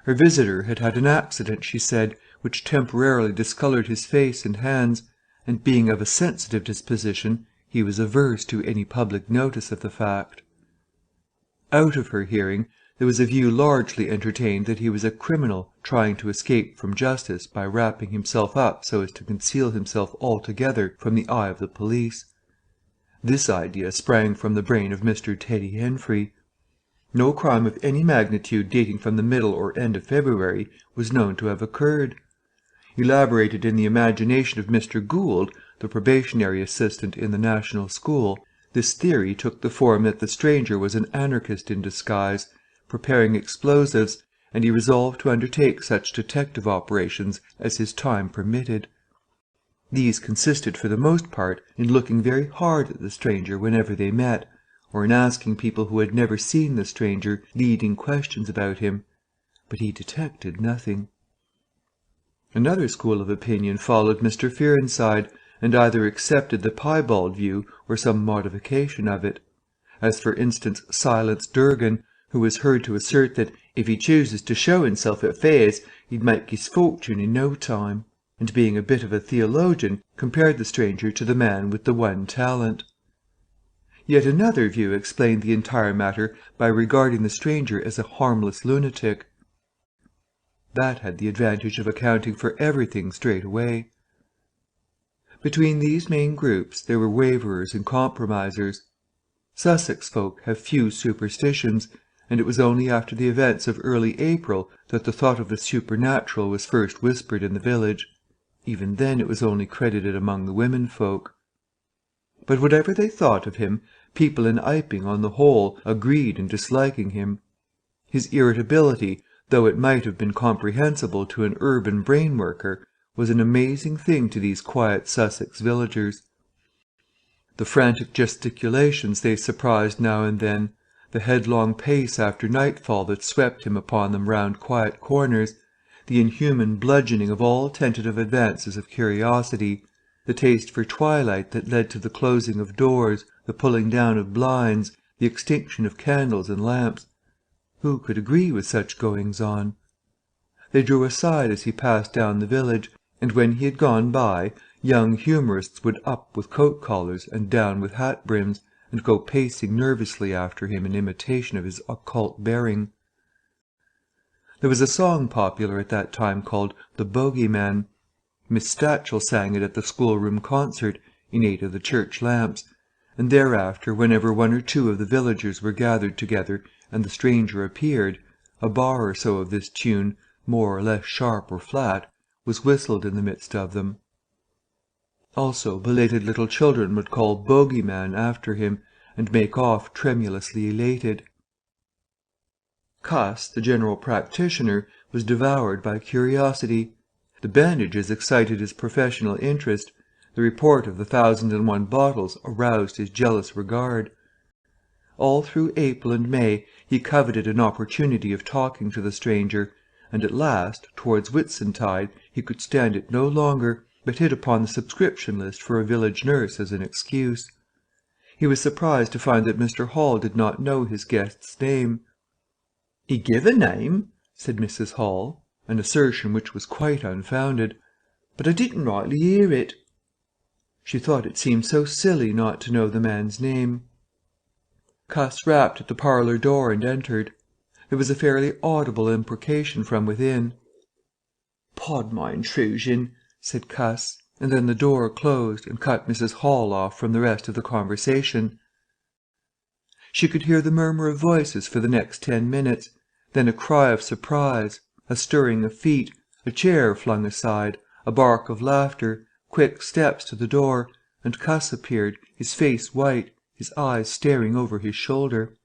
Her visitor had had an accident, she said, which temporarily discoloured his face and hands, and being of a sensitive disposition, he was averse to any public notice of the fact. Out of her hearing, there was a view largely entertained that he was a criminal trying to escape from justice by wrapping himself up so as to conceal himself altogether from the eye of the police. This idea sprang from the brain of Mr. Teddy Henfrey. No crime of any magnitude dating from the middle or end of February was known to have occurred. Elaborated in the imagination of Mr. Gould, the probationary assistant in the National School, this theory took the form that the stranger was an anarchist in disguise, preparing explosives, and he resolved to undertake such detective operations as his time permitted. These consisted for the most part in looking very hard at the stranger whenever they met, or in asking people who had never seen the stranger leading questions about him, but he detected nothing. Another school of opinion followed Mr. Fearenside, and either accepted the piebald view or some modification of it, as for instance Silence Durgan, who was heard to assert that if he chooses to show himself at fairs he'd make his fortune in no time, and being a bit of a theologian, compared the stranger to the man with the one talent. Yet another view explained the entire matter by regarding the stranger as a harmless lunatic. That had the advantage of accounting for everything straight away. Between these main groups there were waverers and compromisers. Sussex folk have few superstitions, and it was only after the events of early April that the thought of the supernatural was first whispered in the village. Even then it was only credited among the women folk. But whatever they thought of him, people in Iping on the whole agreed in disliking him. His irritability, though it might have been comprehensible to an urban brain-worker, was an amazing thing to these quiet Sussex villagers. The frantic gesticulations they surprised now and then, the headlong pace after nightfall that swept him upon them round quiet corners, the inhuman bludgeoning of all tentative advances of curiosity, the taste for twilight that led to the closing of doors, the pulling down of blinds, the extinction of candles and lamps. Who could agree with such goings-on? They drew aside as he passed down the village, and when he had gone by, young humourists would up with coat-collars and down with hat-brims, and go pacing nervously after him in imitation of his occult bearing. There was a song popular at that time called "The Bogeyman." Miss Stachel sang it at the schoolroom concert, in aid of the church lamps, and thereafter, whenever one or two of the villagers were gathered together and the stranger appeared, a bar or so of this tune, more or less sharp or flat, was whistled in the midst of them. Also belated little children would call "Bogeyman" after him, and make off tremulously elated. Cuss, the general practitioner, was devoured by curiosity. The bandages excited his professional interest. The report of the 1,001 bottles aroused his jealous regard. All through April and May he coveted an opportunity of talking to the stranger, and at last, towards Whitsuntide, he could stand it no longer, but hit upon the subscription list for a village nurse as an excuse. He was surprised to find that Mr. Hall did not know his guest's name. "He give a name," said Mrs. Hall, an assertion which was quite unfounded, "but I didn't rightly hear it." She thought it seemed so silly not to know the man's name. Cuss rapped at the parlour door and entered. There was a fairly audible imprecation from within. "Pardon my intrusion," said Cuss, and then the door closed and cut Mrs. Hall off from the rest of the conversation. She could hear the murmur of voices for the next 10 minutes, then a cry of surprise, a stirring of feet, a chair flung aside, a bark of laughter, quick steps to the door, and Cuss appeared, his face white, his eyes staring over his shoulder.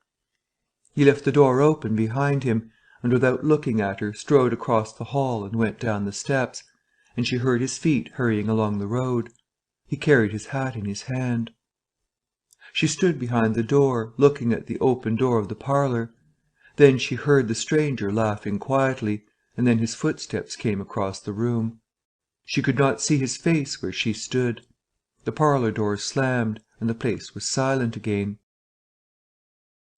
He left the door open behind him, and without looking at her strode across the hall and went down the steps, and she heard his feet hurrying along the road. He carried his hat in his hand. She stood behind the door, looking at the open door of the parlour. Then she heard the stranger laughing quietly, and then his footsteps came across the room. She could not see his face where she stood. The parlour door slammed, and the place was silent again.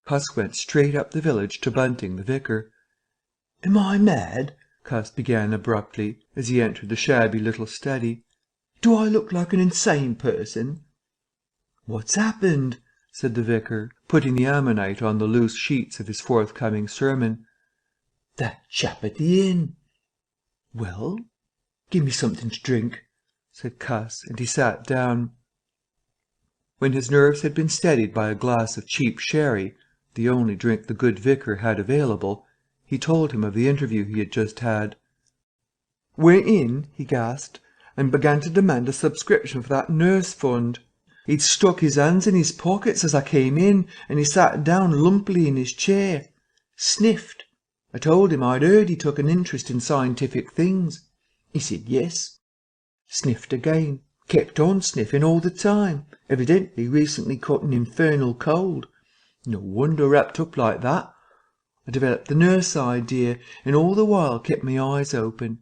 Cuss went straight up the village to Bunting the vicar. "Am I mad?" Cuss began abruptly, as he entered the shabby little study. "Do I look like an insane person?" "What's happened?" said the vicar, putting the ammonite on the loose sheets of his forthcoming sermon. "That chap at the inn." "Well?" "Give me something to drink," said Cuss, and he sat down. When his nerves had been steadied by a glass of cheap sherry, the only drink the good vicar had available, he told him of the interview he had just had. "Went in," he gasped, "and began to demand a subscription for that nurse fund. He'd stuck his hands in his pockets as I came in, and he sat down lumpily in his chair. Sniffed. I told him I'd heard he took an interest in scientific things. He said yes. Sniffed again. Kept on sniffing all the time, evidently recently caught an infernal cold. No wonder wrapped up like that. I developed the nurse idea, and all the while kept my eyes open.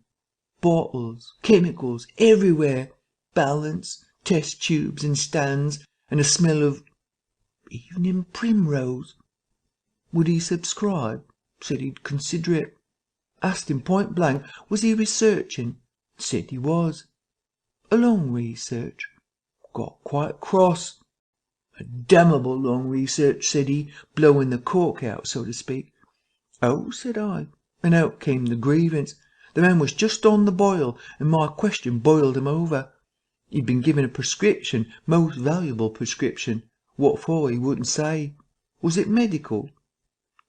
Bottles, chemicals, everywhere. Balance, test tubes and stands, and a smell of evening primrose. Would he subscribe? Said he'd consider it. Asked him point blank, was he researching? Said he was. A long research. Got quite cross. A damnable long research, said he, blowing the cork out, so to speak. Oh, said I, and out came the grievance.
The man was just on the boil, and my question boiled him over. He'd been given a prescription, most valuable prescription. What for he wouldn't say. Was it medical?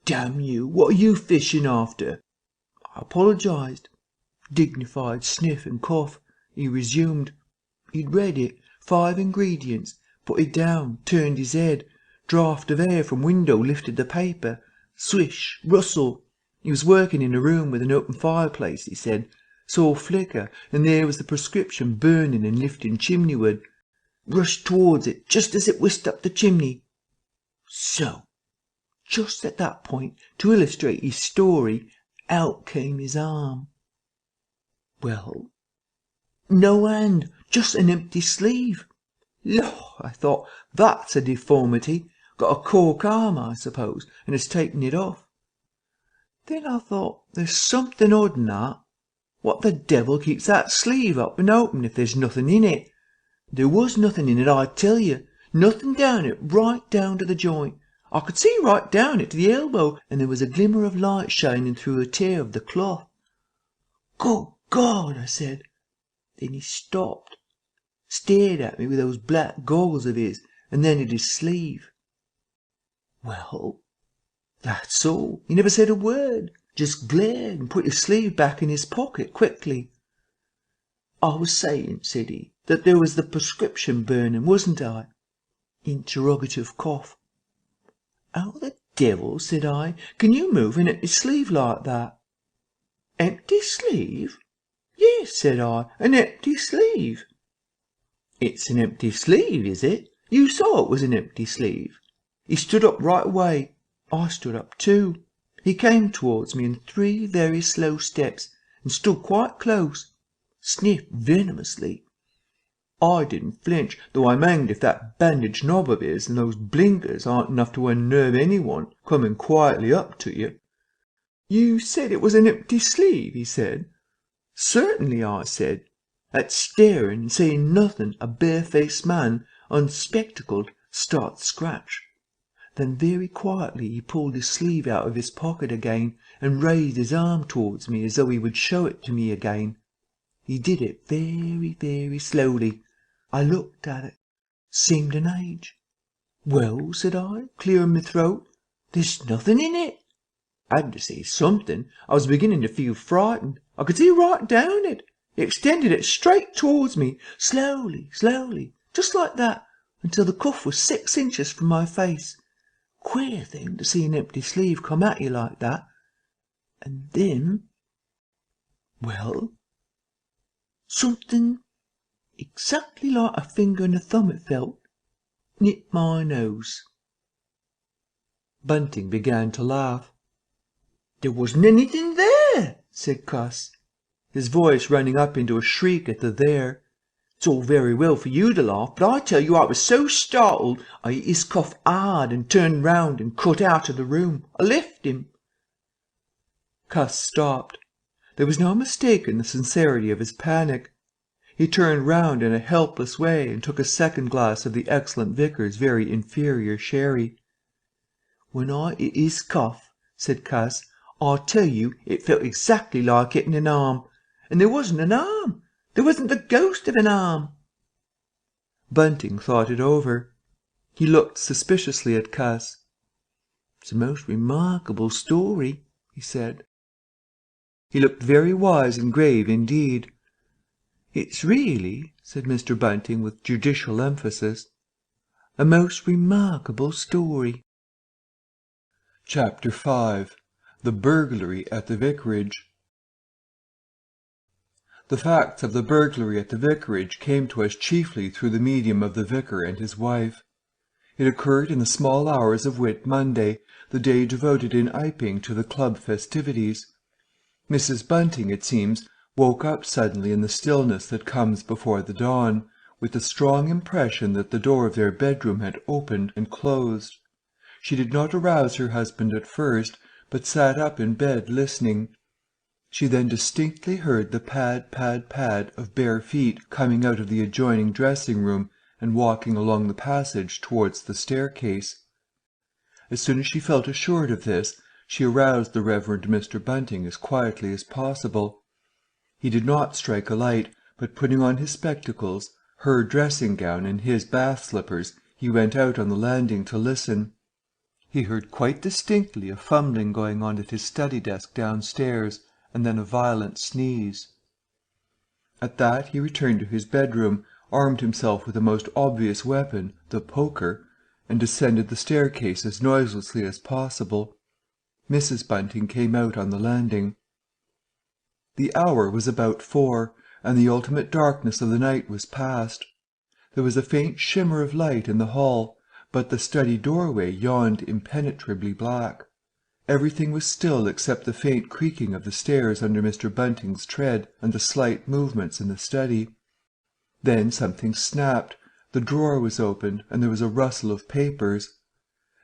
Damn you, what are you fishing after? I apologised. Dignified sniff and cough. He resumed. He'd read it. 5 ingredients. Put it down. Turned his head. Draught of air from window lifted the paper. Swish. Rustle. He was working in a room with an open fireplace, he said. Saw a flicker, and there was the prescription burning and lifting chimneyward. Rushed towards it just as it whisked up the chimney. So, just at that point, to illustrate his story, out came his arm. Well, no hand, just an empty sleeve. Lord, I thought, that's a deformity. Got a cork arm, I suppose, and has taken it off. Then I thought, there's something odd in that. What the devil keeps that sleeve up and open if there's nothing in it? There was nothing in it, I tell you. Nothing down it, right down to the joint. I could see right down it to the elbow, and there was a glimmer of light shining through a tear of the cloth. Good God, I said. Then he stopped, stared at me with those black goggles of his, and then at his sleeve. Well, that's all. He never said a word, just glared and put his sleeve back in his pocket quickly. I was saying, said he, that there was the prescription burning, wasn't I? Interrogative cough. How the devil, said I, can you move an empty sleeve like that? Empty sleeve? Yes, said I, an empty sleeve. It's an empty sleeve, is it? You saw it was an empty sleeve. He stood up right away. I stood up too. He came towards me in 3 very slow steps and stood quite close. Sniffed venomously. I didn't flinch, though I'm hanged if that bandage knob of his and those blinkers aren't enough to unnerve anyone coming quietly up to you. You said it was an empty sleeve, he said. Certainly, I said. At staring and saying nothing, a barefaced man, unspectacled, starts scratch. Then very quietly he pulled his sleeve out of his pocket again and raised his arm towards me as though he would show it to me again. He did it very, very slowly. I looked at it. Seemed an age. Well, said I, clearing my throat, there's nothing in it. I had to say something. I was beginning to feel frightened. I could see right down it. He extended it straight towards me, slowly, slowly, just like that, until the cuff was 6 inches from my face. Queer thing to see an empty sleeve come at you like that. And then, well, something exactly like a finger and a thumb it felt, nipped my nose. Bunting began to laugh. There wasn't anything there, said Cuss, his voice running up into a shriek at the there. It's all very well for you to laugh, but I tell you I was so startled I hit his cuff hard and turned round and cut out of the room. I left him. Cuss stopped. There was no mistaking the sincerity of his panic. He turned round in a helpless way and took a second glass of the excellent vicar's very inferior sherry. When I hit his cuff, said Cuss, I tell you it felt exactly like hitting an arm. And there wasn't an arm. There wasn't the ghost of an arm. Bunting thought it over. He looked suspiciously at Cuss. It's a most remarkable story, he said. He looked very wise and grave indeed. It's really, said Mr. Bunting with judicial emphasis, a most remarkable story. Chapter 5. The Burglary at the Vicarage. The facts of the burglary at the vicarage came to us chiefly through the medium of the vicar and his wife. It occurred in the small hours of Whit Monday, the day devoted in Iping to the club festivities. Mrs. Bunting, it seems, woke up suddenly in the stillness that comes before the dawn, with the strong impression that the door of their bedroom had opened and closed. She did not arouse her husband at first, but sat up in bed listening. She then distinctly heard the pad, pad, pad of bare feet coming out of the adjoining dressing-room and walking along the passage towards the staircase. As soon as she felt assured of this, she aroused the Reverend Mr. Bunting as quietly as possible.
He did not strike a light, but putting on his spectacles, her dressing-gown and his bath-slippers, he went out on the landing to listen. He heard quite distinctly a fumbling going on at his study desk downstairs, and then a violent sneeze. At that he returned to his bedroom, armed himself with the most obvious weapon, the poker, and descended the staircase as noiselessly as possible. Mrs. Bunting came out on the landing. The hour was about 4, and the ultimate darkness of the night was past. There was a faint shimmer of light in the hall, but the study doorway yawned impenetrably black. Everything was still except the faint creaking of the stairs under Mr. Bunting's tread and the slight movements in the study. Then something snapped, the drawer was opened, and there was a rustle of papers.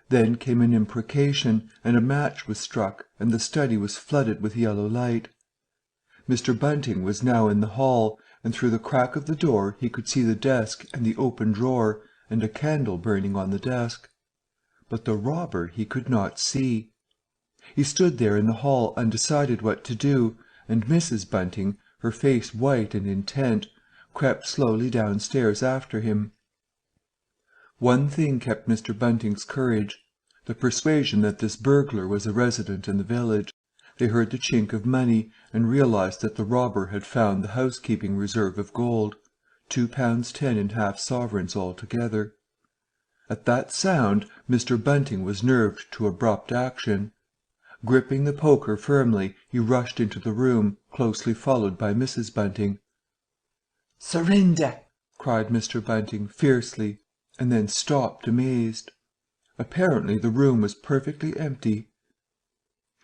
Then came an imprecation, and a match was struck, and the study was flooded with yellow light. Mr. Bunting was now in the hall, and through the crack of the door he could see the desk and the open drawer, and a candle burning on the desk. But the robber he could not see. He stood there in the hall undecided what to do, and Mrs. Bunting, her face white and intent, crept slowly downstairs after him. One thing kept Mr. Bunting's courage, the persuasion that this burglar was a resident in the village. They heard the chink of money, and realized that the robber had found the housekeeping reserve of gold, £2 10 ½ sovereigns altogether. At that sound Mr. Bunting was nerved to abrupt action. Gripping the poker firmly, he rushed into the room, closely followed by Mrs. Bunting.
"Surrender!"
cried Mr. Bunting fiercely, and then stopped amazed. Apparently the room was perfectly empty.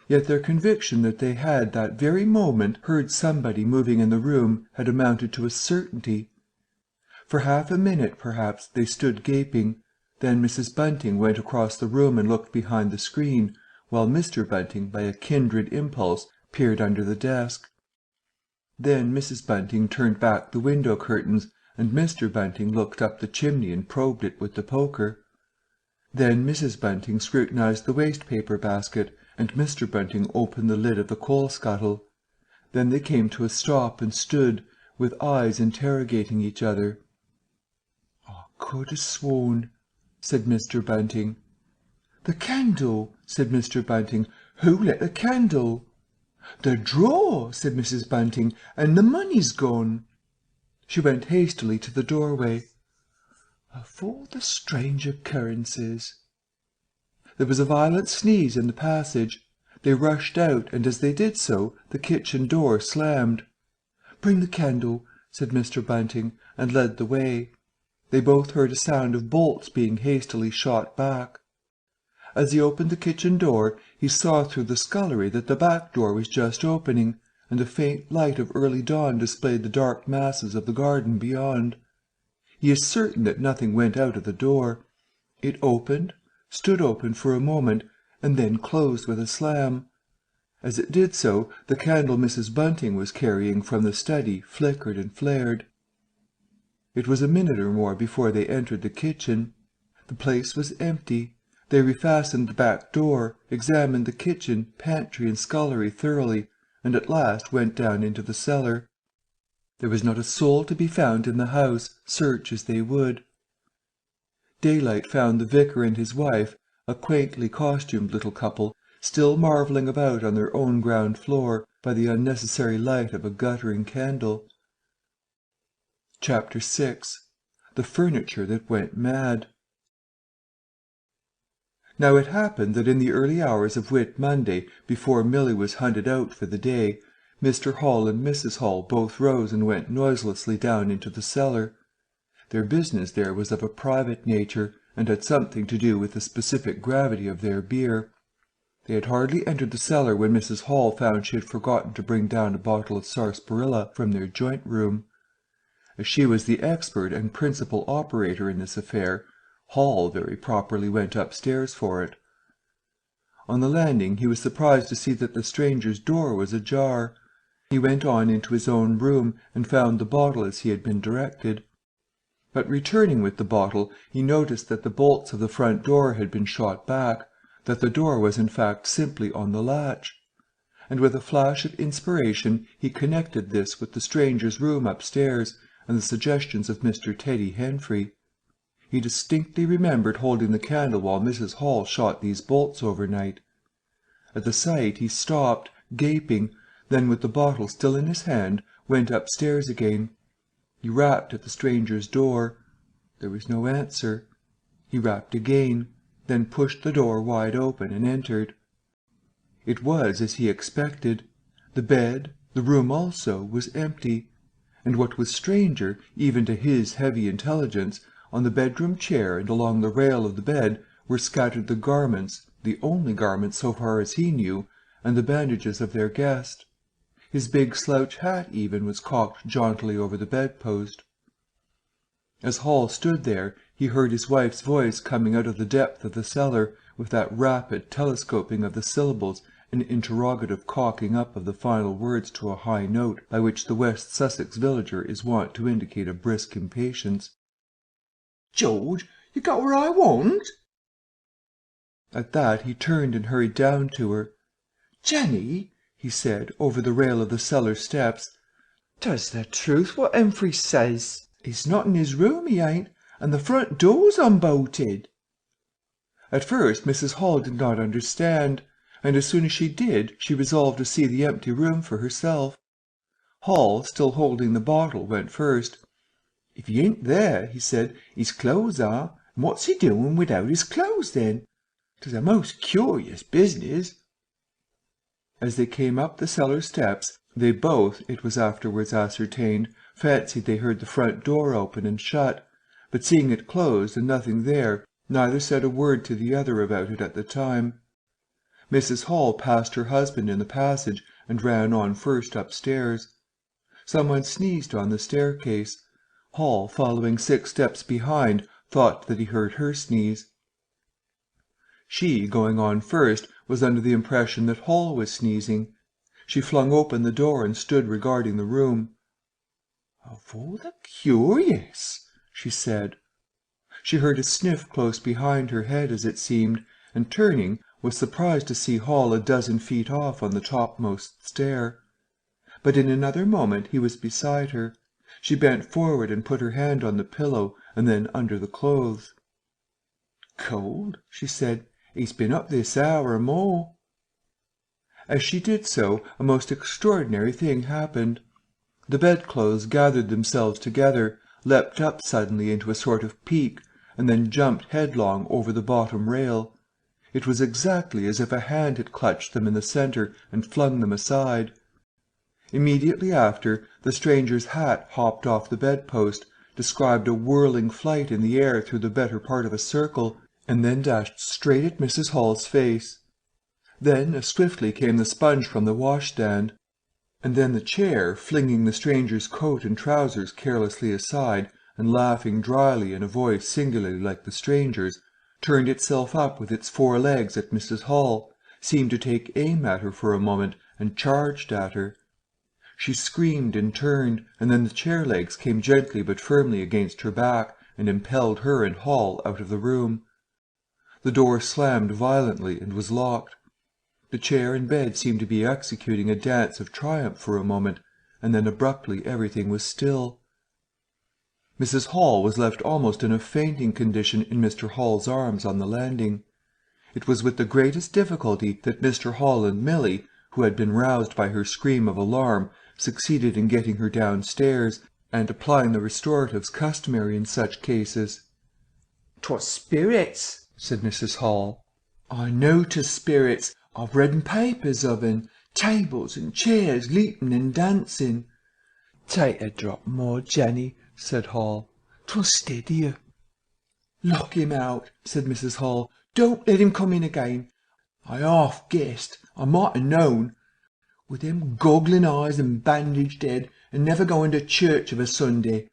Yet their conviction that they had that very moment heard somebody moving in the room had amounted to a certainty. For half a minute, perhaps, they stood gaping. Then Mrs. Bunting went across the room and looked behind the screen, while Mr. Bunting, by a kindred impulse, peered under the desk. Then Mrs. Bunting turned back the window curtains, and Mr. Bunting looked up the chimney and probed it with the poker. Then Mrs. Bunting scrutinized the waste-paper basket, and Mr. Bunting opened the lid of the coal-scuttle. Then they came to a stop and stood, with eyes interrogating each other. "I could ha' sworn," said Mr. Bunting. "The candle," said Mr. Bunting. "Who lit the candle?" "The drawer," said Mrs. Bunting, "and the money's gone." She went hastily to the doorway. "Of all the strange occurrences—" There was a violent sneeze in the passage. They rushed out, and as they did so, the kitchen door slammed. "Bring the candle," said Mr. Bunting, and led the way. They both heard a sound of bolts being hastily shot back. As he opened the kitchen door, he saw through the scullery that the back door was just opening, and a faint light of early dawn displayed the dark masses of the garden beyond. He is certain that nothing went out of the door. It opened, stood open for a moment, and then closed with a slam. As it did so, the candle Mrs. Bunting was carrying from the study flickered and flared. It was a minute or more before they entered the kitchen. The place was empty. They refastened the back door, examined the kitchen, pantry, and scullery thoroughly, and at last went down into the cellar. There was not a soul to be found in the house, search as they would. Daylight found the vicar and his wife, a quaintly costumed little couple, still marvelling about on their own ground floor by the unnecessary light of a guttering candle. Chapter 6. The Furniture that Went Mad. Now it happened that in the early hours of Whit Monday, before Milly was hunted out for the day, Mr. Hall and Mrs. Hall both rose and went noiselessly down into the cellar. Their business there was of a private nature, and had something to do with the specific gravity of their beer. They had hardly entered the cellar when Mrs. Hall found she had forgotten to bring down a bottle of sarsaparilla from their joint-room. As she was the expert and principal operator in this affair, Hall very properly went upstairs for it. On the landing he was surprised to see that the stranger's door was ajar. He went on into his own room, and found the bottle as he had been directed. But returning with the bottle, he noticed that the bolts of the front door had been shot back, that the door was in fact simply on the latch. and with a flash of inspiration he connected this with the stranger's room upstairs and the suggestions of Mr. Teddy Henfrey. He distinctly remembered holding the candle while Mrs. Hall shot these bolts overnight. At the sight he stopped, gaping, then with the bottle still in his hand went upstairs again. He rapped at the stranger's door. There was no answer. He rapped again, then pushed the door wide open and entered. It was as he expected. The bed, the room also, was empty, and what was stranger, even to his heavy intelligence, on the bedroom chair and along the rail of the bed were scattered the garments, the only garments so far as he knew, and the bandages of their guest. His big slouch hat even was cocked jauntily over the bedpost. As Hall stood there, he heard his wife's voice coming out of the depth of the cellar, with that rapid telescoping of the syllables and interrogative cocking up of the final words to a high note by which the West Sussex villager is wont to indicate a brisk impatience.
"George, you got what I want?"
At that he turned and hurried down to her.
"Jenny,"
he said, over the rail of the cellar steps,
"'tis the truth what Henfrey says. He's not in his room, he ain't, and the front door's unbolted."
At first Mrs. Hall did not understand, and as soon as she did she resolved to see the empty room for herself. Hall, still holding the bottle, went first.
"If he ain't there," he said, "his clothes are, and what's he doing without his clothes then? 'Tis a most curious business."
As they came up the cellar steps, they both, it was afterwards ascertained, fancied they heard the front door open and shut, but seeing it closed and nothing there, neither said a word to the other about it at the time. Mrs. Hall passed her husband in the passage and ran on first upstairs. Someone sneezed on the staircase. Hall, following 6 steps behind, thought that he heard her sneeze. She, going on first, was under the impression that Hall was sneezing. She flung open the door and stood regarding the room.
"Of all the curious,"
she said. She heard a sniff close behind her head, as it seemed, and turning, was surprised to see Hall a dozen feet off on the topmost stair. But in another moment he was beside her. She bent forward and put her hand on the pillow, and then under the clothes.
"Cold," she said. "He's been up this hour or more."
As she did so, a most extraordinary thing happened. The bedclothes gathered themselves together, leapt up suddenly into a sort of peak, and then jumped headlong over the bottom rail. It was exactly as if a hand had clutched them in the centre and flung them aside. Immediately after, the stranger's hat hopped off the bedpost, described a whirling flight in the air through the better part of a circle, and then dashed straight at Mrs. Hall's face. Then as swiftly came the sponge from the washstand, and then the chair, flinging the stranger's coat and trousers carelessly aside, and laughing dryly in a voice singularly like the stranger's, turned itself up with its 4 legs at Mrs. Hall, seemed to take aim at her for a moment, and charged at her. She screamed and turned, and then the chair legs came gently but firmly against her back, and impelled her and Hall out of the room. The door slammed violently and was locked. The chair and bed seemed to be executing a dance of triumph for a moment, and then abruptly everything was still. Mrs. Hall was left almost in a fainting condition in Mr. Hall's arms on the landing. It was with the greatest difficulty that Mr. Hall and Milly, who had been roused by her scream of alarm, succeeded in getting her downstairs, and applying the restoratives customary in such cases.
"'Twas spirits," said
Mrs. Hall.
"I know 'tis spirits. I've read in papers of 'en, tables and chairs leaping and dancing." "Take a drop more, Jenny," said Hall. "'Twill steady you." "Lock him out," said Mrs. Hall. "Don't let him come in again. I half guessed. I might ha' known. With them goggling eyes and bandaged head, and never going to church of a Sunday.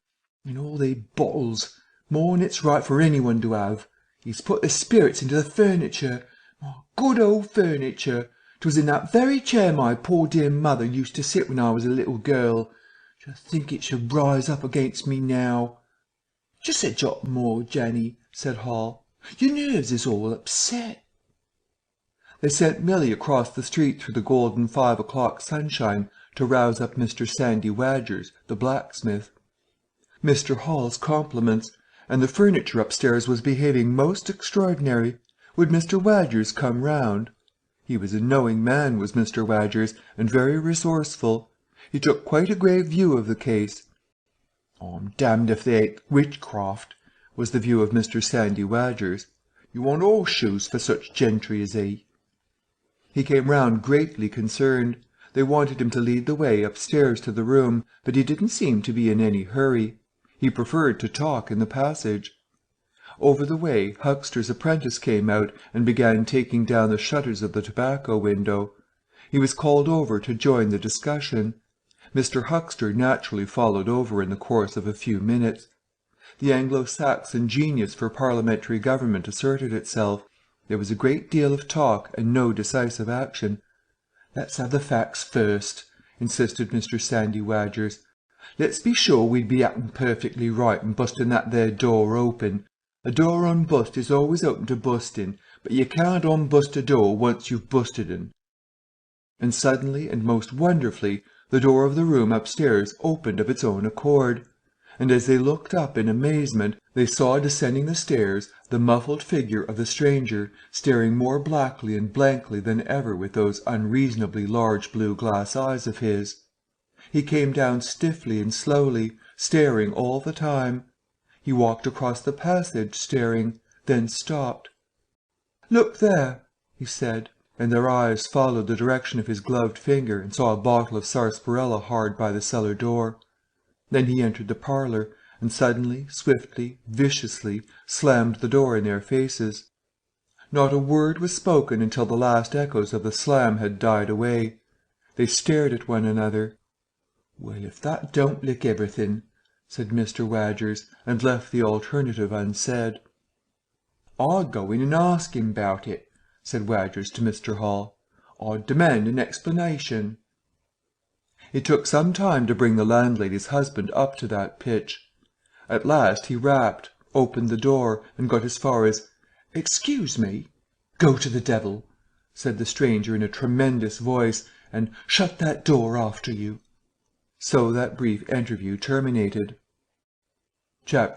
And all they bottles, more'n it's right for anyone to have. He's put the spirits into the furniture. My good old furniture. 'Twas in that very chair my poor dear mother used to sit when I was a little girl. To think it should rise up against me now." "Just a drop more, Jenny," said Hall. "Your nerves is all upset."
They sent Milly across the street through the golden 5 o'clock sunshine to rouse up Mr. Sandy Wadgers, the blacksmith. Mr. Hall's compliments, and the furniture upstairs was behaving most extraordinary. Would Mr. Wadgers come round? He was a knowing man, was Mr. Wadgers, and very resourceful. He took quite a grave view of the case. "I'm damned if they ain't witchcraft," was the view of Mr. Sandy Wadgers. "You want horseshoes for such gentry as he." He came round greatly concerned. They wanted him to lead the way upstairs to the room, but he didn't seem to be in any hurry. He preferred to talk in the passage. Over the way Huckster's apprentice came out and began taking down the shutters of the tobacco window. He was called over to join the discussion. Mr. Huckster naturally followed over in the course of a few minutes. The Anglo-Saxon genius for parliamentary government asserted itself. There was a great deal of talk and no decisive action. "Let's have the facts first," insisted Mr. Sandy Wadgers. "Let's be sure we'd be acting perfectly right in busting that there door open. A door unbust is always open to busting, but you can't unbust a door once you've busted un." And suddenly and most wonderfully the door of the room upstairs opened of its own accord, and as they looked up in amazement they saw descending the stairs the muffled figure of the stranger, staring more blackly and blankly than ever with those unreasonably large blue glass eyes of his. He came down stiffly and slowly, staring all the time. He walked across the passage, staring, then stopped. "Look there," he said, and their eyes followed the direction of his gloved finger and saw a bottle of sarsaparilla hard by the cellar door. Then he entered the parlour, and suddenly, swiftly, viciously, slammed the door in their faces. Not a word was spoken until the last echoes of the slam had died away. They stared at one another. "Well, if that don't lick everything," said Mr. Wadgers, and left the alternative unsaid. "I'd go in and ask him about it," said Wadgers to Mr. Hall. "I'd demand an explanation." It took some time to bring the landlady's husband up to that pitch. At last he rapped, opened the door, and got as far as, "Excuse me." "Go to the devil," said the stranger in a tremendous voice, "and shut that door after you." So that brief interview terminated. Chapter